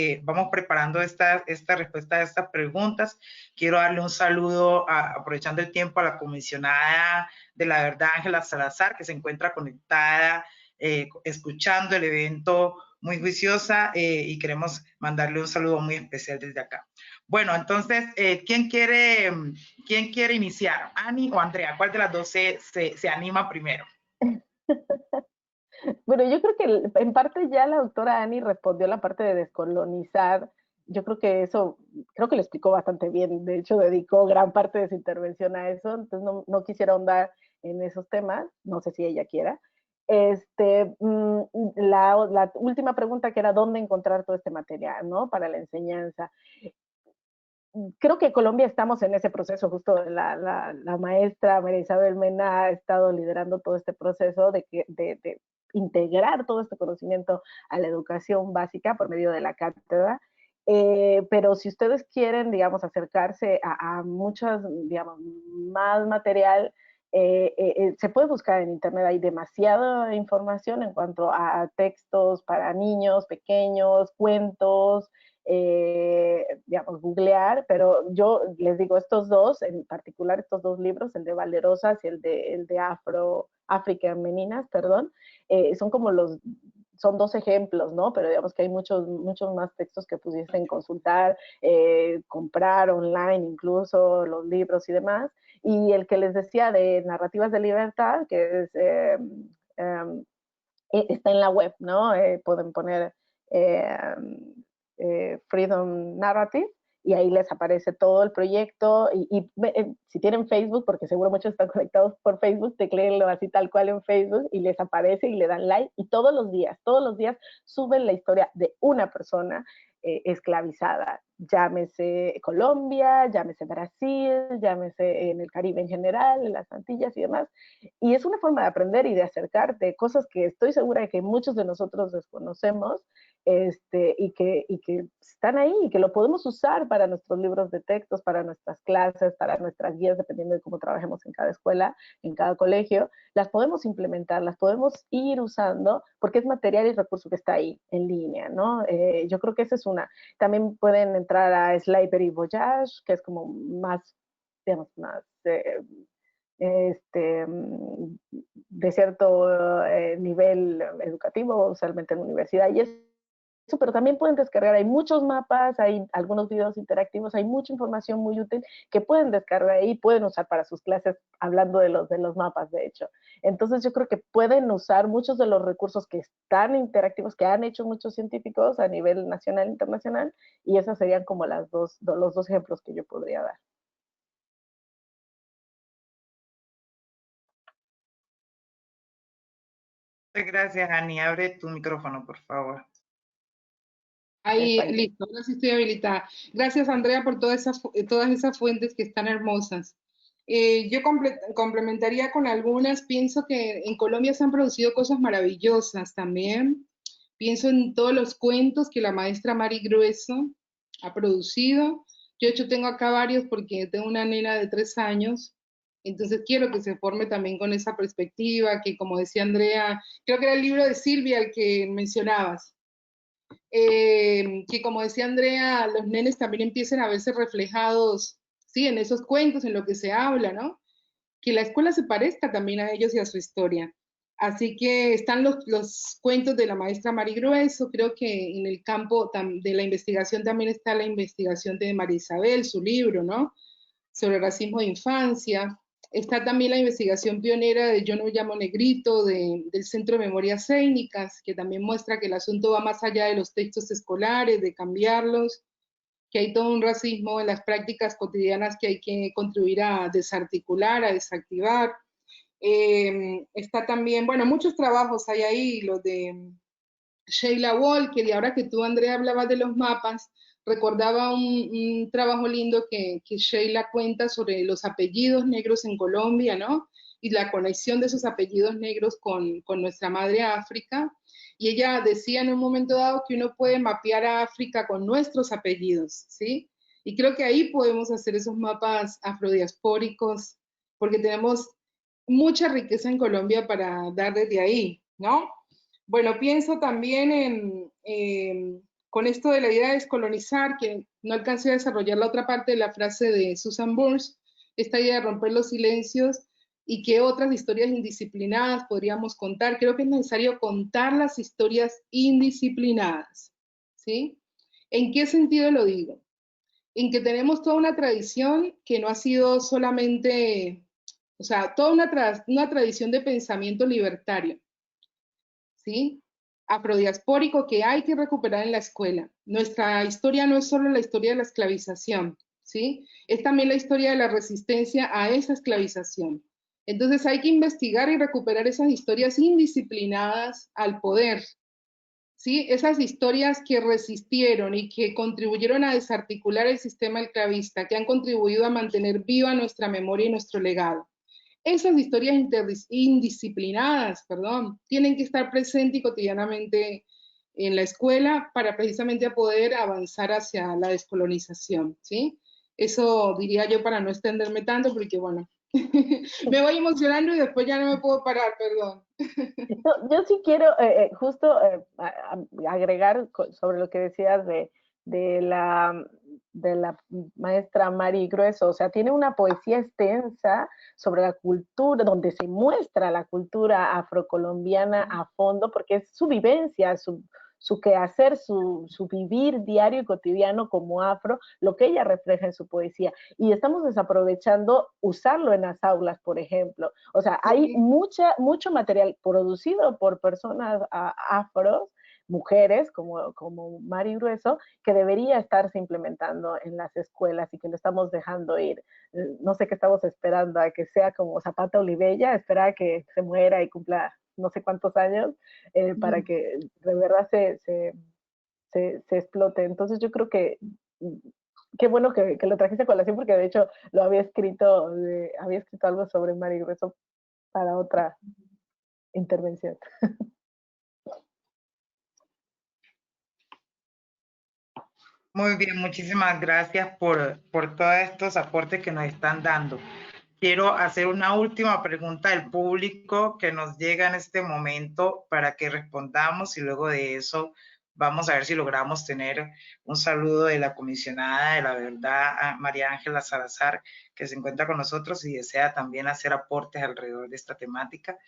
preparando esta respuesta a estas preguntas. Quiero darle un saludo, aprovechando el tiempo, a la comisionada de la verdad, Ángela Salazar, que se encuentra conectada, escuchando el evento muy juiciosa, y queremos mandarle un saludo muy especial desde acá. Bueno, entonces, ¿quién quiere iniciar? ¿Ani o Andrea? ¿Cuál de las dos se anima primero? Bueno, yo creo que en parte ya la doctora Ani respondió la parte de descolonizar. Yo creo que eso, creo que lo explicó bastante bien. De hecho, dedicó gran parte de su intervención a eso. Entonces, no quisiera ahondar en esos temas. No sé si ella quiera. La última pregunta, que era dónde encontrar todo este material, ¿no? Para la enseñanza. Creo que Colombia estamos en ese proceso, justo la maestra María Isabel Mena ha estado liderando todo este proceso de integrar todo este conocimiento a la educación básica por medio de la cátedra. Pero si ustedes quieren, digamos, acercarse a muchas, digamos, más material, se puede buscar en internet. Hay demasiada información en cuanto a textos para niños pequeños, cuentos, digamos, googlear, pero yo les digo, estos dos, en particular estos 2 libros, el de Valerosas y el de África Meninas, perdón, son como son 2 ejemplos, ¿no? Pero digamos que hay muchos más textos que pudiesen consultar, comprar online incluso los libros y demás. Y el que les decía de Narrativas de Libertad, que es, está en la web, ¿no? Pueden poner Freedom Narrative, y ahí les aparece todo el proyecto, y si tienen Facebook, porque seguro muchos están conectados por Facebook, tecléenlo así tal cual en Facebook y les aparece y le dan like, y todos los días suben la historia de una persona esclavizada, llámese Colombia, llámese Brasil, llámese en el Caribe en general, en las Antillas y demás, y es una forma de aprender y de acercarte cosas que estoy segura de que muchos de nosotros desconocemos, y que están ahí y que lo podemos usar para nuestros libros de textos, para nuestras clases, para nuestras guías, dependiendo de cómo trabajemos en cada escuela, en cada colegio. Las podemos implementar, las podemos ir usando, porque es material y recurso que está ahí en línea, ¿no? Yo creo que esa es una. También pueden entrar a Slavery Voyage, que es como más, digamos, más de cierto nivel educativo, usualmente en universidad, y eso, pero también pueden descargar, hay muchos mapas, hay algunos videos interactivos, hay mucha información muy útil que pueden descargar ahí, pueden usar para sus clases, hablando de los mapas, de hecho. Entonces yo creo que pueden usar muchos de los recursos que están interactivos, que han hecho muchos científicos a nivel nacional e internacional, y esos serían como los dos ejemplos que yo podría dar. Gracias, Ani. Abre tu micrófono, por favor. Ahí, listo, ahora sí estoy habilitada. Gracias, Andrea, por todas esas fuentes que están hermosas. Yo complementaría con algunas. Pienso que en Colombia se han producido cosas maravillosas también. Pienso en todos los cuentos que la maestra Mari Grueso ha producido. Yo, de hecho, tengo acá varios porque tengo una nena de 3 años. Entonces quiero que se forme también con esa perspectiva, que como decía Andrea, creo que era el libro de Silvia el que mencionabas. Que como decía Andrea, los nenes también empiecen a verse reflejados, sí, en esos cuentos, en lo que se habla, ¿no? Que la escuela se parezca también a ellos y a su historia. Así que están los cuentos de la maestra Mari Grueso, creo que en el campo de la investigación también está la investigación de María Isabel, su libro, ¿no? Sobre el racismo de infancia. Está también la investigación pionera de Yo no llamo negrito, del Centro de Memorias Étnicas, que también muestra que el asunto va más allá de los textos escolares, de cambiarlos, que hay todo un racismo en las prácticas cotidianas que hay que contribuir a desarticular, a desactivar. Está también, bueno, muchos trabajos hay ahí, los de Sheila Walker, y ahora que tú, Andrea, hablabas de los mapas, recordaba un trabajo lindo que Sheila cuenta sobre los apellidos negros en Colombia, ¿no? Y la conexión de esos apellidos negros con nuestra madre África. Y ella decía en un momento dado que uno puede mapear a África con nuestros apellidos, ¿sí? Y creo que ahí podemos hacer esos mapas afrodiaspóricos, porque tenemos mucha riqueza en Colombia para dar desde ahí, ¿no? Bueno, pienso también con esto de la idea de descolonizar, que no alcancé a desarrollar la otra parte de la frase de Susan Burns, esta idea de romper los silencios y qué otras historias indisciplinadas podríamos contar. Creo que es necesario contar las historias indisciplinadas, ¿sí? ¿En qué sentido lo digo? En que tenemos toda una tradición que no ha sido solamente, o sea, toda una tradición de pensamiento libertario, ¿sí? Afrodiaspórico que hay que recuperar en la escuela. Nuestra historia no es solo la historia de la esclavización, ¿sí? Es también la historia de la resistencia a esa esclavización. Entonces hay que investigar y recuperar esas historias indisciplinadas al poder, ¿sí? Esas historias que resistieron y que contribuyeron a desarticular el sistema esclavista, que han contribuido a mantener viva nuestra memoria y nuestro legado. Esas historias indisciplinadas, tienen que estar presentes y cotidianamente en la escuela para precisamente poder avanzar hacia la descolonización, ¿sí? Eso diría yo para no extenderme tanto, porque bueno, me voy emocionando y después ya no me puedo parar, perdón. Yo sí quiero justo agregar sobre lo que decías de la maestra Mari Grueso, o sea, tiene una poesía extensa sobre la cultura, donde se muestra la cultura afrocolombiana a fondo, porque es su vivencia, su quehacer, su vivir diario y cotidiano como afro, lo que ella refleja en su poesía. Y estamos desaprovechando usarlo en las aulas, por ejemplo. O sea, hay mucho material producido por personas afros, mujeres como Mari Grueso, que debería estarse implementando en las escuelas y que lo estamos dejando ir. No sé qué estamos esperando, a que sea como Zapata Olivella, esperar a que se muera y cumpla no sé cuántos años, para que de verdad se explote. Entonces yo creo que qué bueno que lo trajiste a colación, porque de hecho lo había escrito algo sobre Mari Grueso para otra intervención. Muy bien, muchísimas gracias por todos estos aportes que nos están dando. Quiero hacer una última pregunta al público que nos llega en este momento para que respondamos, y luego de eso vamos a ver si logramos tener un saludo de la comisionada de la verdad, a María Ángela Salazar, que se encuentra con nosotros y desea también hacer aportes alrededor de esta temática.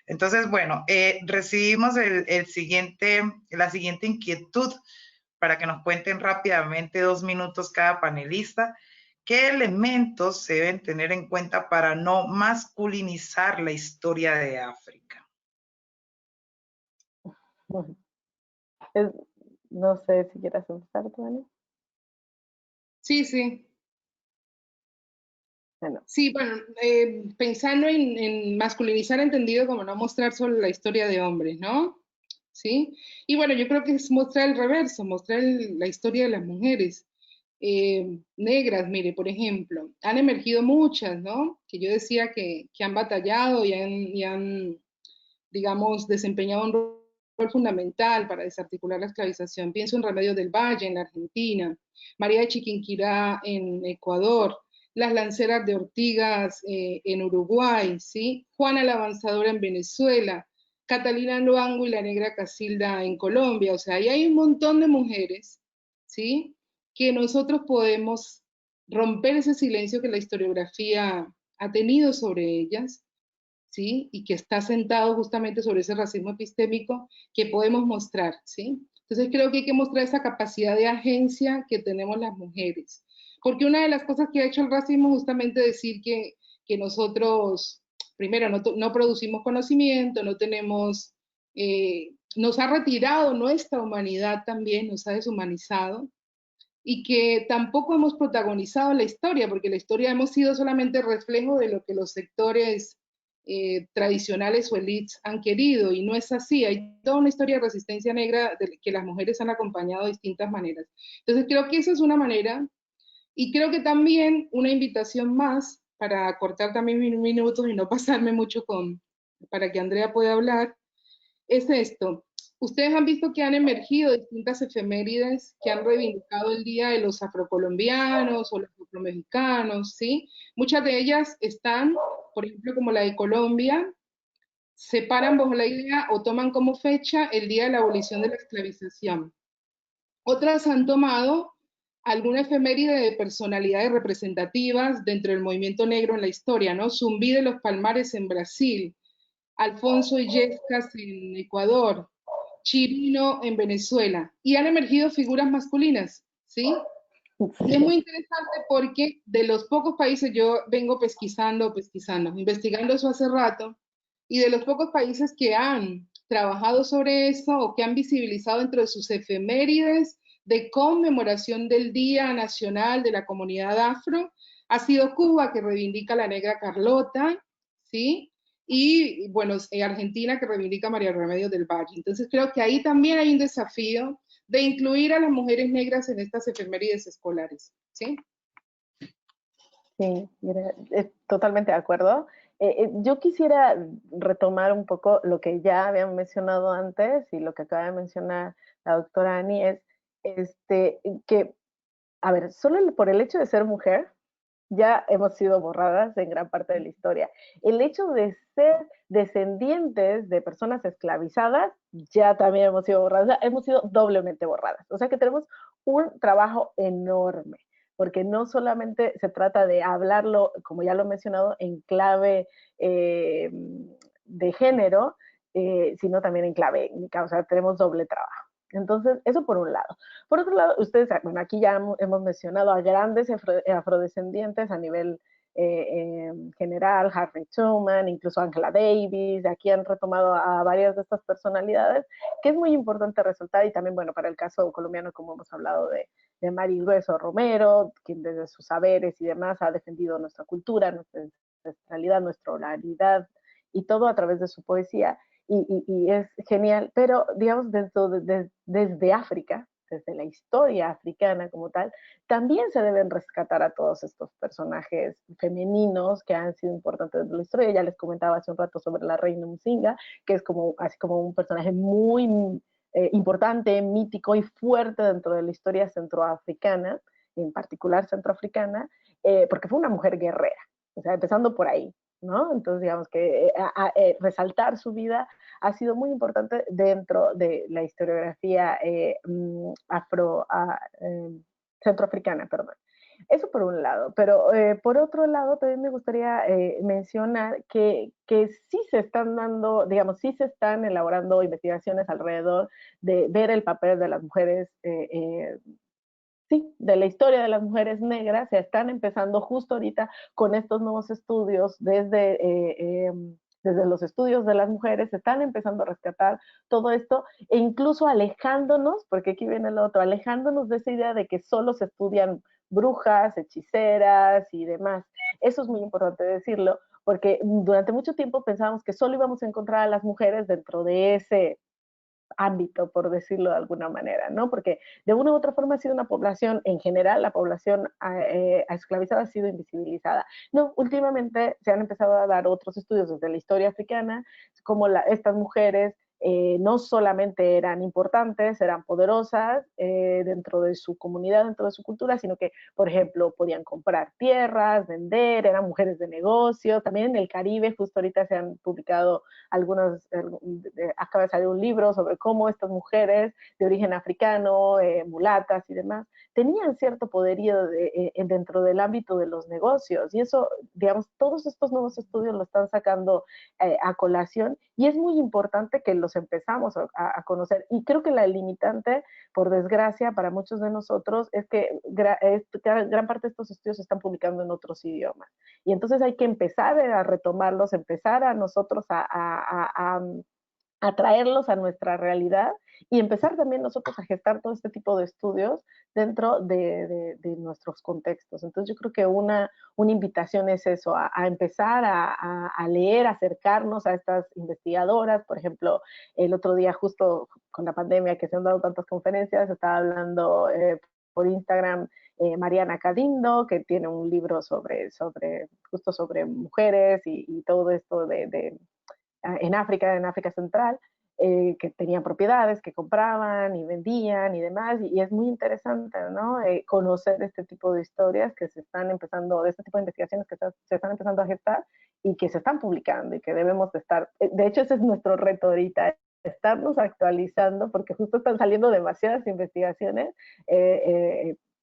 Entonces, bueno, recibimos la siguiente inquietud para que nos cuenten rápidamente, 2 minutos cada panelista, ¿qué elementos se deben tener en cuenta para no masculinizar la historia de África? No sé si quieras empezar, Tony. Sí, sí. Bueno. Sí, bueno, pensando en masculinizar entendido como no mostrar solo la historia de hombres, ¿no? ¿Sí? Y bueno, yo creo que es mostrar el reverso, mostrar la historia de las mujeres negras, mire, por ejemplo, han emergido muchas, ¿no? Que yo decía que han batallado y han, digamos, desempeñado un rol fundamental para desarticular la esclavización. Pienso en Remedios del Valle, en la Argentina, María de Chiquinquirá, en Ecuador, las lanceras de Ortigas en Uruguay, ¿sí? Juana la Avanzadora en Venezuela, Catalina Luango y la Negra Casilda en Colombia. O sea, ahí hay un montón de mujeres, ¿sí? Que nosotros podemos romper ese silencio que la historiografía ha tenido sobre ellas, ¿sí? Y que está sentado justamente sobre ese racismo epistémico que podemos mostrar, ¿sí? Entonces creo que hay que mostrar esa capacidad de agencia que tenemos las mujeres. Porque una de las cosas que ha hecho el racismo es justamente decir que nosotros, primero, no producimos conocimiento, no tenemos, nos ha retirado nuestra humanidad también, nos ha deshumanizado, y que tampoco hemos protagonizado la historia, porque la historia hemos sido solamente reflejo de lo que los sectores tradicionales o elites han querido, y no es así. Hay toda una historia de resistencia negra que las mujeres han acompañado de distintas maneras. Entonces creo que esa es una manera, y creo que también una invitación más, para cortar también mis minutos y no pasarme mucho para que Andrea pueda hablar, es esto. Ustedes han visto que han emergido distintas efemérides que han reivindicado el Día de los Afrocolombianos o los afromexicanos, ¿sí? Muchas de ellas están, por ejemplo, como la de Colombia, se paran bajo la idea o toman como fecha el Día de la Abolición de la Esclavización. Otras han tomado alguna efeméride de personalidades representativas dentro del movimiento negro en la historia, ¿no? Zumbí de los Palmares en Brasil, Alfonso Illescas en Ecuador, Chirino en Venezuela, y han emergido figuras masculinas, ¿sí? Y es muy interesante porque de los pocos países, yo vengo pesquisando, investigando eso hace rato, y de los pocos países que han trabajado sobre eso o que han visibilizado dentro de sus efemérides de conmemoración del Día Nacional de la Comunidad Afro, ha sido Cuba, que reivindica a la negra Carlota, ¿sí? Y bueno, Argentina, que reivindica a María Remedios del Valle. Entonces creo que ahí también hay un desafío de incluir a las mujeres negras en estas efemérides escolares, ¿sí? Sí, mira, totalmente de acuerdo. Yo quisiera retomar un poco lo que ya habían mencionado antes y lo que acaba de mencionar la doctora Ani, es que, a ver, solo por el hecho de ser mujer, ya hemos sido borradas en gran parte de la historia. El hecho de ser descendientes de personas esclavizadas, ya también hemos sido borradas, hemos sido doblemente borradas. O sea que tenemos un trabajo enorme, porque no solamente se trata de hablarlo, como ya lo he mencionado, en clave de género, sino también en clave étnica. O sea, tenemos doble trabajo. Entonces, eso por un lado. Por otro lado, ustedes, bueno, aquí ya hemos mencionado a grandes afrodescendientes a nivel general, Harry Truman, incluso Angela Davis, aquí han retomado a varias de estas personalidades, que es muy importante resaltar, y también, bueno, para el caso colombiano, como hemos hablado de Mari Grueso Romero, quien desde sus saberes y demás ha defendido nuestra cultura, nuestra ancestralidad, nuestra oralidad, y todo a través de su poesía. Y es genial, pero digamos desde África, desde la historia africana como tal, también se deben rescatar a todos estos personajes femeninos que han sido importantes de la historia. Ya les comentaba hace un rato sobre la reina Musinga, que es así como un personaje muy importante, mítico y fuerte dentro de la historia centroafricana, en particular centroafricana, porque fue una mujer guerrera, o sea, empezando por ahí. ¿no? Entonces, digamos que resaltar su vida ha sido muy importante dentro de la historiografía centroafricana, perdón. Eso por un lado, pero por otro lado también me gustaría mencionar que sí se están dando, digamos, sí se están elaborando investigaciones alrededor de ver el papel de las mujeres, sí, de la historia de las mujeres negras. Se están empezando justo ahorita con estos nuevos estudios desde los estudios de las mujeres, se están empezando a rescatar todo esto e incluso alejándonos, porque aquí viene lo otro, alejándonos de esa idea de que solo se estudian brujas, hechiceras y demás. Eso es muy importante decirlo, porque durante mucho tiempo pensábamos que solo íbamos a encontrar a las mujeres dentro de ese ámbito, por decirlo de alguna manera, ¿no? Porque de una u otra forma ha sido una población, en general, la población esclavizada ha sido invisibilizada. No, últimamente se han empezado a dar otros estudios desde la historia africana, como estas mujeres no solamente eran importantes, eran poderosas dentro de su comunidad, dentro de su cultura, sino que, por ejemplo, podían comprar tierras, vender, eran mujeres de negocio. También en el Caribe, justo ahorita se han publicado acaba de salir un libro sobre cómo estas mujeres de origen africano, mulatas y demás, tenían cierto poderío dentro del ámbito de los negocios. Y eso, digamos, todos estos nuevos estudios lo están sacando a colación, y es muy importante que los empezamos a conocer. Y creo que la limitante, por desgracia, para muchos de nosotros, es que gran parte de estos estudios se están publicando en otros idiomas. Y entonces hay que empezar a retomarlos, empezar a nosotros a traerlos a nuestra realidad y empezar también nosotros a gestar todo este tipo de estudios dentro de nuestros contextos. Entonces yo creo que una invitación es eso, a empezar a leer, a acercarnos a estas investigadoras. Por ejemplo, el otro día, justo con la pandemia, que se han dado tantas conferencias, estaba hablando por Instagram Mariana Cadindo, que tiene un libro justo sobre mujeres y todo esto en África Central, que tenían propiedades, que compraban y vendían y demás, y es muy interesante, ¿no? Conocer este tipo de historias que se están empezando, de este tipo de investigaciones que se están empezando a gestar y que se están publicando y que debemos de estar, de hecho ese es nuestro reto ahorita, estarnos actualizando, porque justo están saliendo demasiadas investigaciones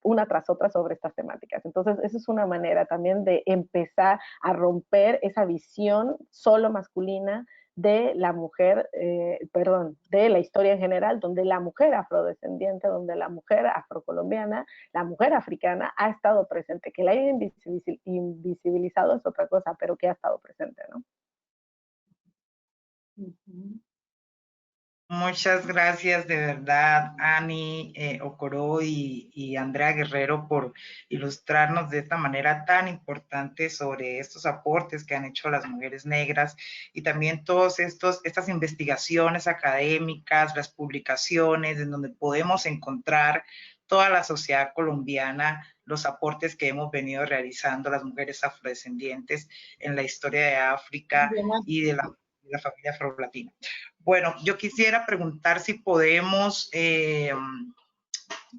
una tras otra sobre estas temáticas. Entonces, esa es una manera también de empezar a romper esa visión solo masculina de la mujer, de la historia en general, donde la mujer afrodescendiente, donde la mujer afrocolombiana, la mujer africana ha estado presente. Que la hayan invisibilizado es otra cosa, pero que ha estado presente, ¿no? Muchas gracias de verdad, Ani Okoro y Andrea Guerrero, por ilustrarnos de esta manera tan importante sobre estos aportes que han hecho las mujeres negras y también todas estas investigaciones académicas, las publicaciones en donde podemos encontrar toda la sociedad colombiana, los aportes que hemos venido realizando las mujeres afrodescendientes en la historia de África y de la familia afrolatina. Bueno, yo quisiera preguntar si podemos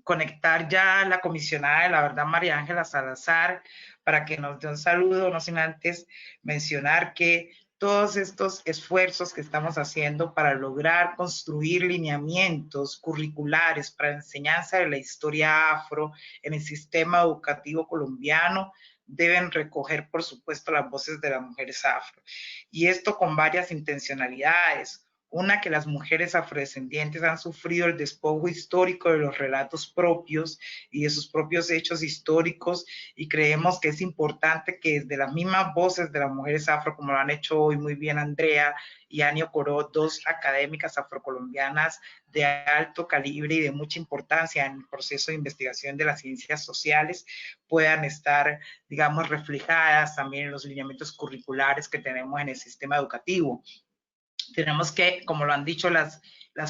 conectar ya a la comisionada de la verdad, María Ángela Salazar, para que nos dé un saludo, no sin antes mencionar que todos estos esfuerzos que estamos haciendo para lograr construir lineamientos curriculares para la enseñanza de la historia afro en el sistema educativo colombiano deben recoger, por supuesto, las voces de las mujeres afro. Y esto con varias intencionalidades. Una, que las mujeres afrodescendientes han sufrido el despojo histórico de los relatos propios y de sus propios hechos históricos, y creemos que es importante que desde las mismas voces de las mujeres afro, como lo han hecho hoy muy bien Andrea y Ani Okoro, dos académicas afrocolombianas de alto calibre y de mucha importancia en el proceso de investigación de las ciencias sociales, puedan estar, digamos, reflejadas también en los lineamientos curriculares que tenemos en el sistema educativo. Tenemos que, como lo han dicho las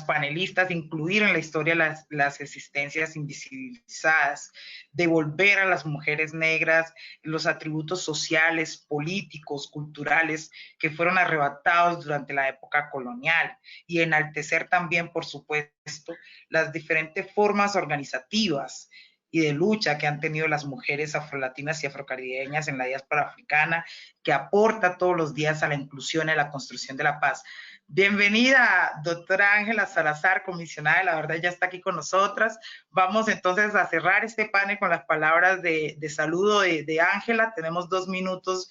panelistas, incluir en la historia las existencias invisibilizadas, devolver a las mujeres negras los atributos sociales, políticos, culturales que fueron arrebatados durante la época colonial, y enaltecer también, por supuesto, las diferentes formas organizativas y de lucha que han tenido las mujeres afrolatinas y afrocaribeñas en la diáspora africana, que aporta todos los días a la inclusión y a la construcción de la paz. Bienvenida, doctora Ángela Salazar, comisionada de la verdad, ya está aquí con nosotras. Vamos entonces a cerrar este panel con las palabras de saludo de Ángela. Tenemos 2 minutos,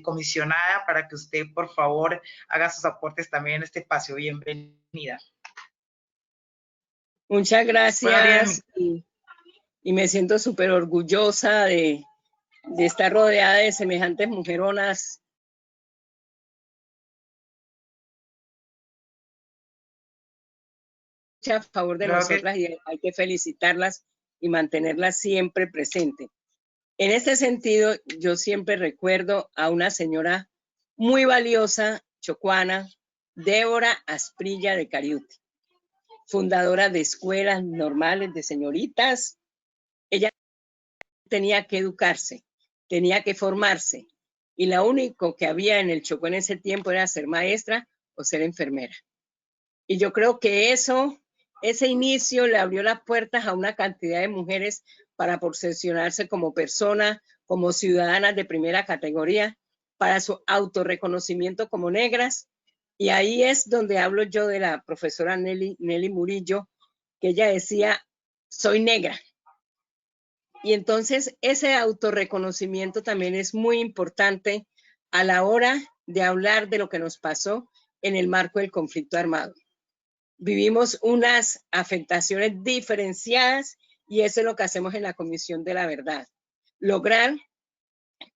comisionada, para que usted, por favor, haga sus aportes también en este espacio. Bienvenida. Muchas gracias y me siento súper orgullosa de estar rodeada de semejantes mujeronas. A favor de nosotras y hay que felicitarlas y mantenerlas siempre presentes. En este sentido, yo siempre recuerdo a una señora muy valiosa, chocuana, Débora Asprilla de Cariuti, fundadora de escuelas normales de señoritas. Ella tenía que educarse, tenía que formarse, y lo único que había en el Chocó en ese tiempo era ser maestra o ser enfermera. Y yo creo que ese inicio le abrió las puertas a una cantidad de mujeres para posicionarse como personas, como ciudadanas de primera categoría, para su autorreconocimiento como negras. Y ahí es donde hablo yo de la profesora Nelly Murillo, que ella decía, soy negra. Y entonces ese autorreconocimiento también es muy importante a la hora de hablar de lo que nos pasó en el marco del conflicto armado. Vivimos unas afectaciones diferenciadas y eso es lo que hacemos en la Comisión de la Verdad. Lograr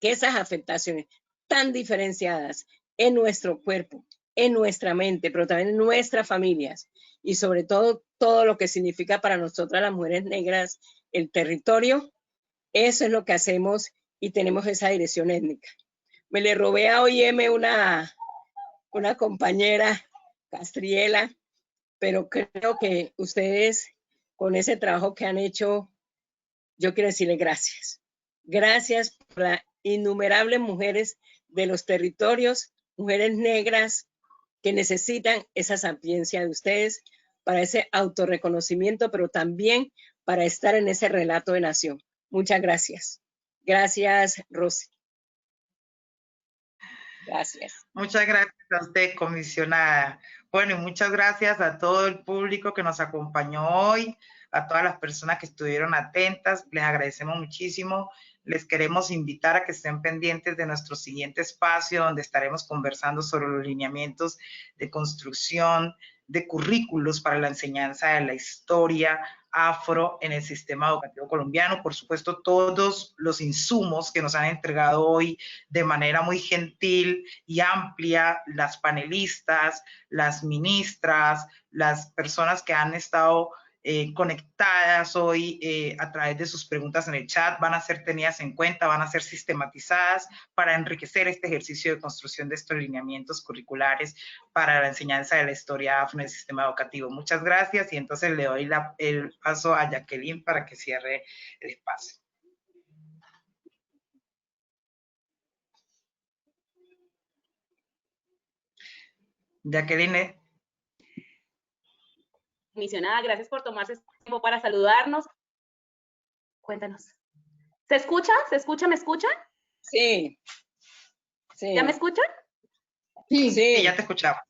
que esas afectaciones tan diferenciadas en nuestro cuerpo, en nuestra mente, pero también en nuestras familias y sobre todo todo lo que significa para nosotras las mujeres negras el territorio, eso es lo que hacemos y tenemos esa dirección étnica. Me le robé a OIM una compañera, Castriela, pero creo que ustedes con ese trabajo que han hecho, yo quiero decirles gracias. Gracias por las innumerables mujeres de los territorios, mujeres negras que necesitan esa sapiencia de ustedes para ese autorreconocimiento, pero también para estar en ese relato de nación. Muchas gracias. Gracias, Rosy. Gracias. Muchas gracias a usted, comisionada. Bueno, y muchas gracias a todo el público que nos acompañó hoy, a todas las personas que estuvieron atentas. Les agradecemos muchísimo. Les queremos invitar a que estén pendientes de nuestro siguiente espacio, donde estaremos conversando sobre los lineamientos de construcción de currículos para la enseñanza de la historia afro en el sistema educativo colombiano. Por supuesto, todos los insumos que nos han entregado hoy de manera muy gentil y amplia, las panelistas, las ministras, las personas que han estado conectadas hoy a través de sus preguntas en el chat, van a ser tenidas en cuenta, van a ser sistematizadas para enriquecer este ejercicio de construcción de estos lineamientos curriculares para la enseñanza de la historia afro en el sistema educativo. Muchas gracias y entonces le doy el paso a Jacqueline para que cierre el espacio. Jacqueline. Comisionada, gracias por tomarse este tiempo para saludarnos. Cuéntanos. ¿Se escucha? ¿Se escucha? ¿Me escuchan? Sí. Sí. ¿Ya me escuchan? Sí, sí, ya te escuchaba.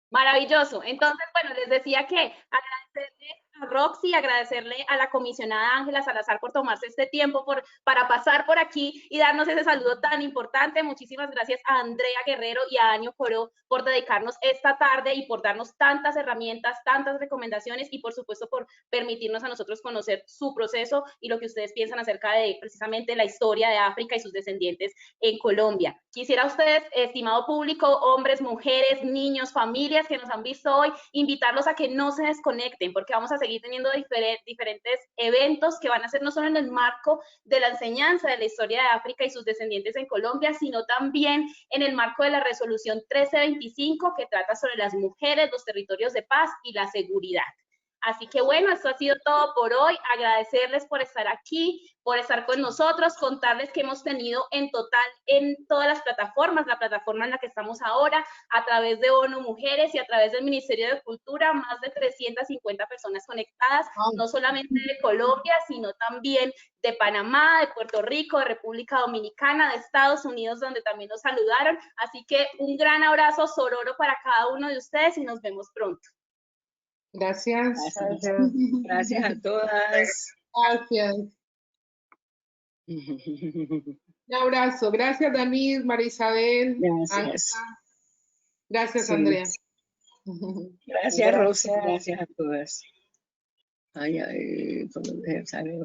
Maravilloso. Entonces, bueno, les decía que agradecerle a Roxy, agradecerle a la comisionada Ángela Salazar por tomarse este tiempo para pasar por aquí y darnos ese saludo tan importante. Muchísimas gracias a Andrea Guerrero y a Año Coró por dedicarnos esta tarde y por darnos tantas herramientas, tantas recomendaciones y por supuesto por permitirnos a nosotros conocer su proceso y lo que ustedes piensan acerca de precisamente la historia de África y sus descendientes en Colombia. Quisiera a ustedes, estimado público, hombres, mujeres, niños, familias que nos han visto hoy, invitarlos a que no se desconecten porque vamos a seguir teniendo diferentes eventos que van a ser no solo en el marco de la enseñanza de la historia de África y sus descendientes en Colombia, sino también en el marco de la resolución 1325 que trata sobre las mujeres, los territorios de paz y la seguridad. Así que bueno, esto ha sido todo por hoy. Agradecerles por estar aquí, por estar con nosotros, contarles que hemos tenido en total en todas las plataformas, la plataforma en la que estamos ahora, a través de ONU Mujeres y a través del Ministerio de Cultura, más de 350 personas conectadas, no solamente de Colombia, sino también de Panamá, de Puerto Rico, de República Dominicana, de Estados Unidos, donde también nos saludaron. Así que un gran abrazo sororo para cada uno de ustedes y nos vemos pronto. Gracias. Gracias a todas. Gracias. Un abrazo. Gracias, Danis, María Isabel. Gracias. Ana. Gracias, Sí. Andrea. Gracias, Rosy. Gracias a todas. Ay, por lo que sabe.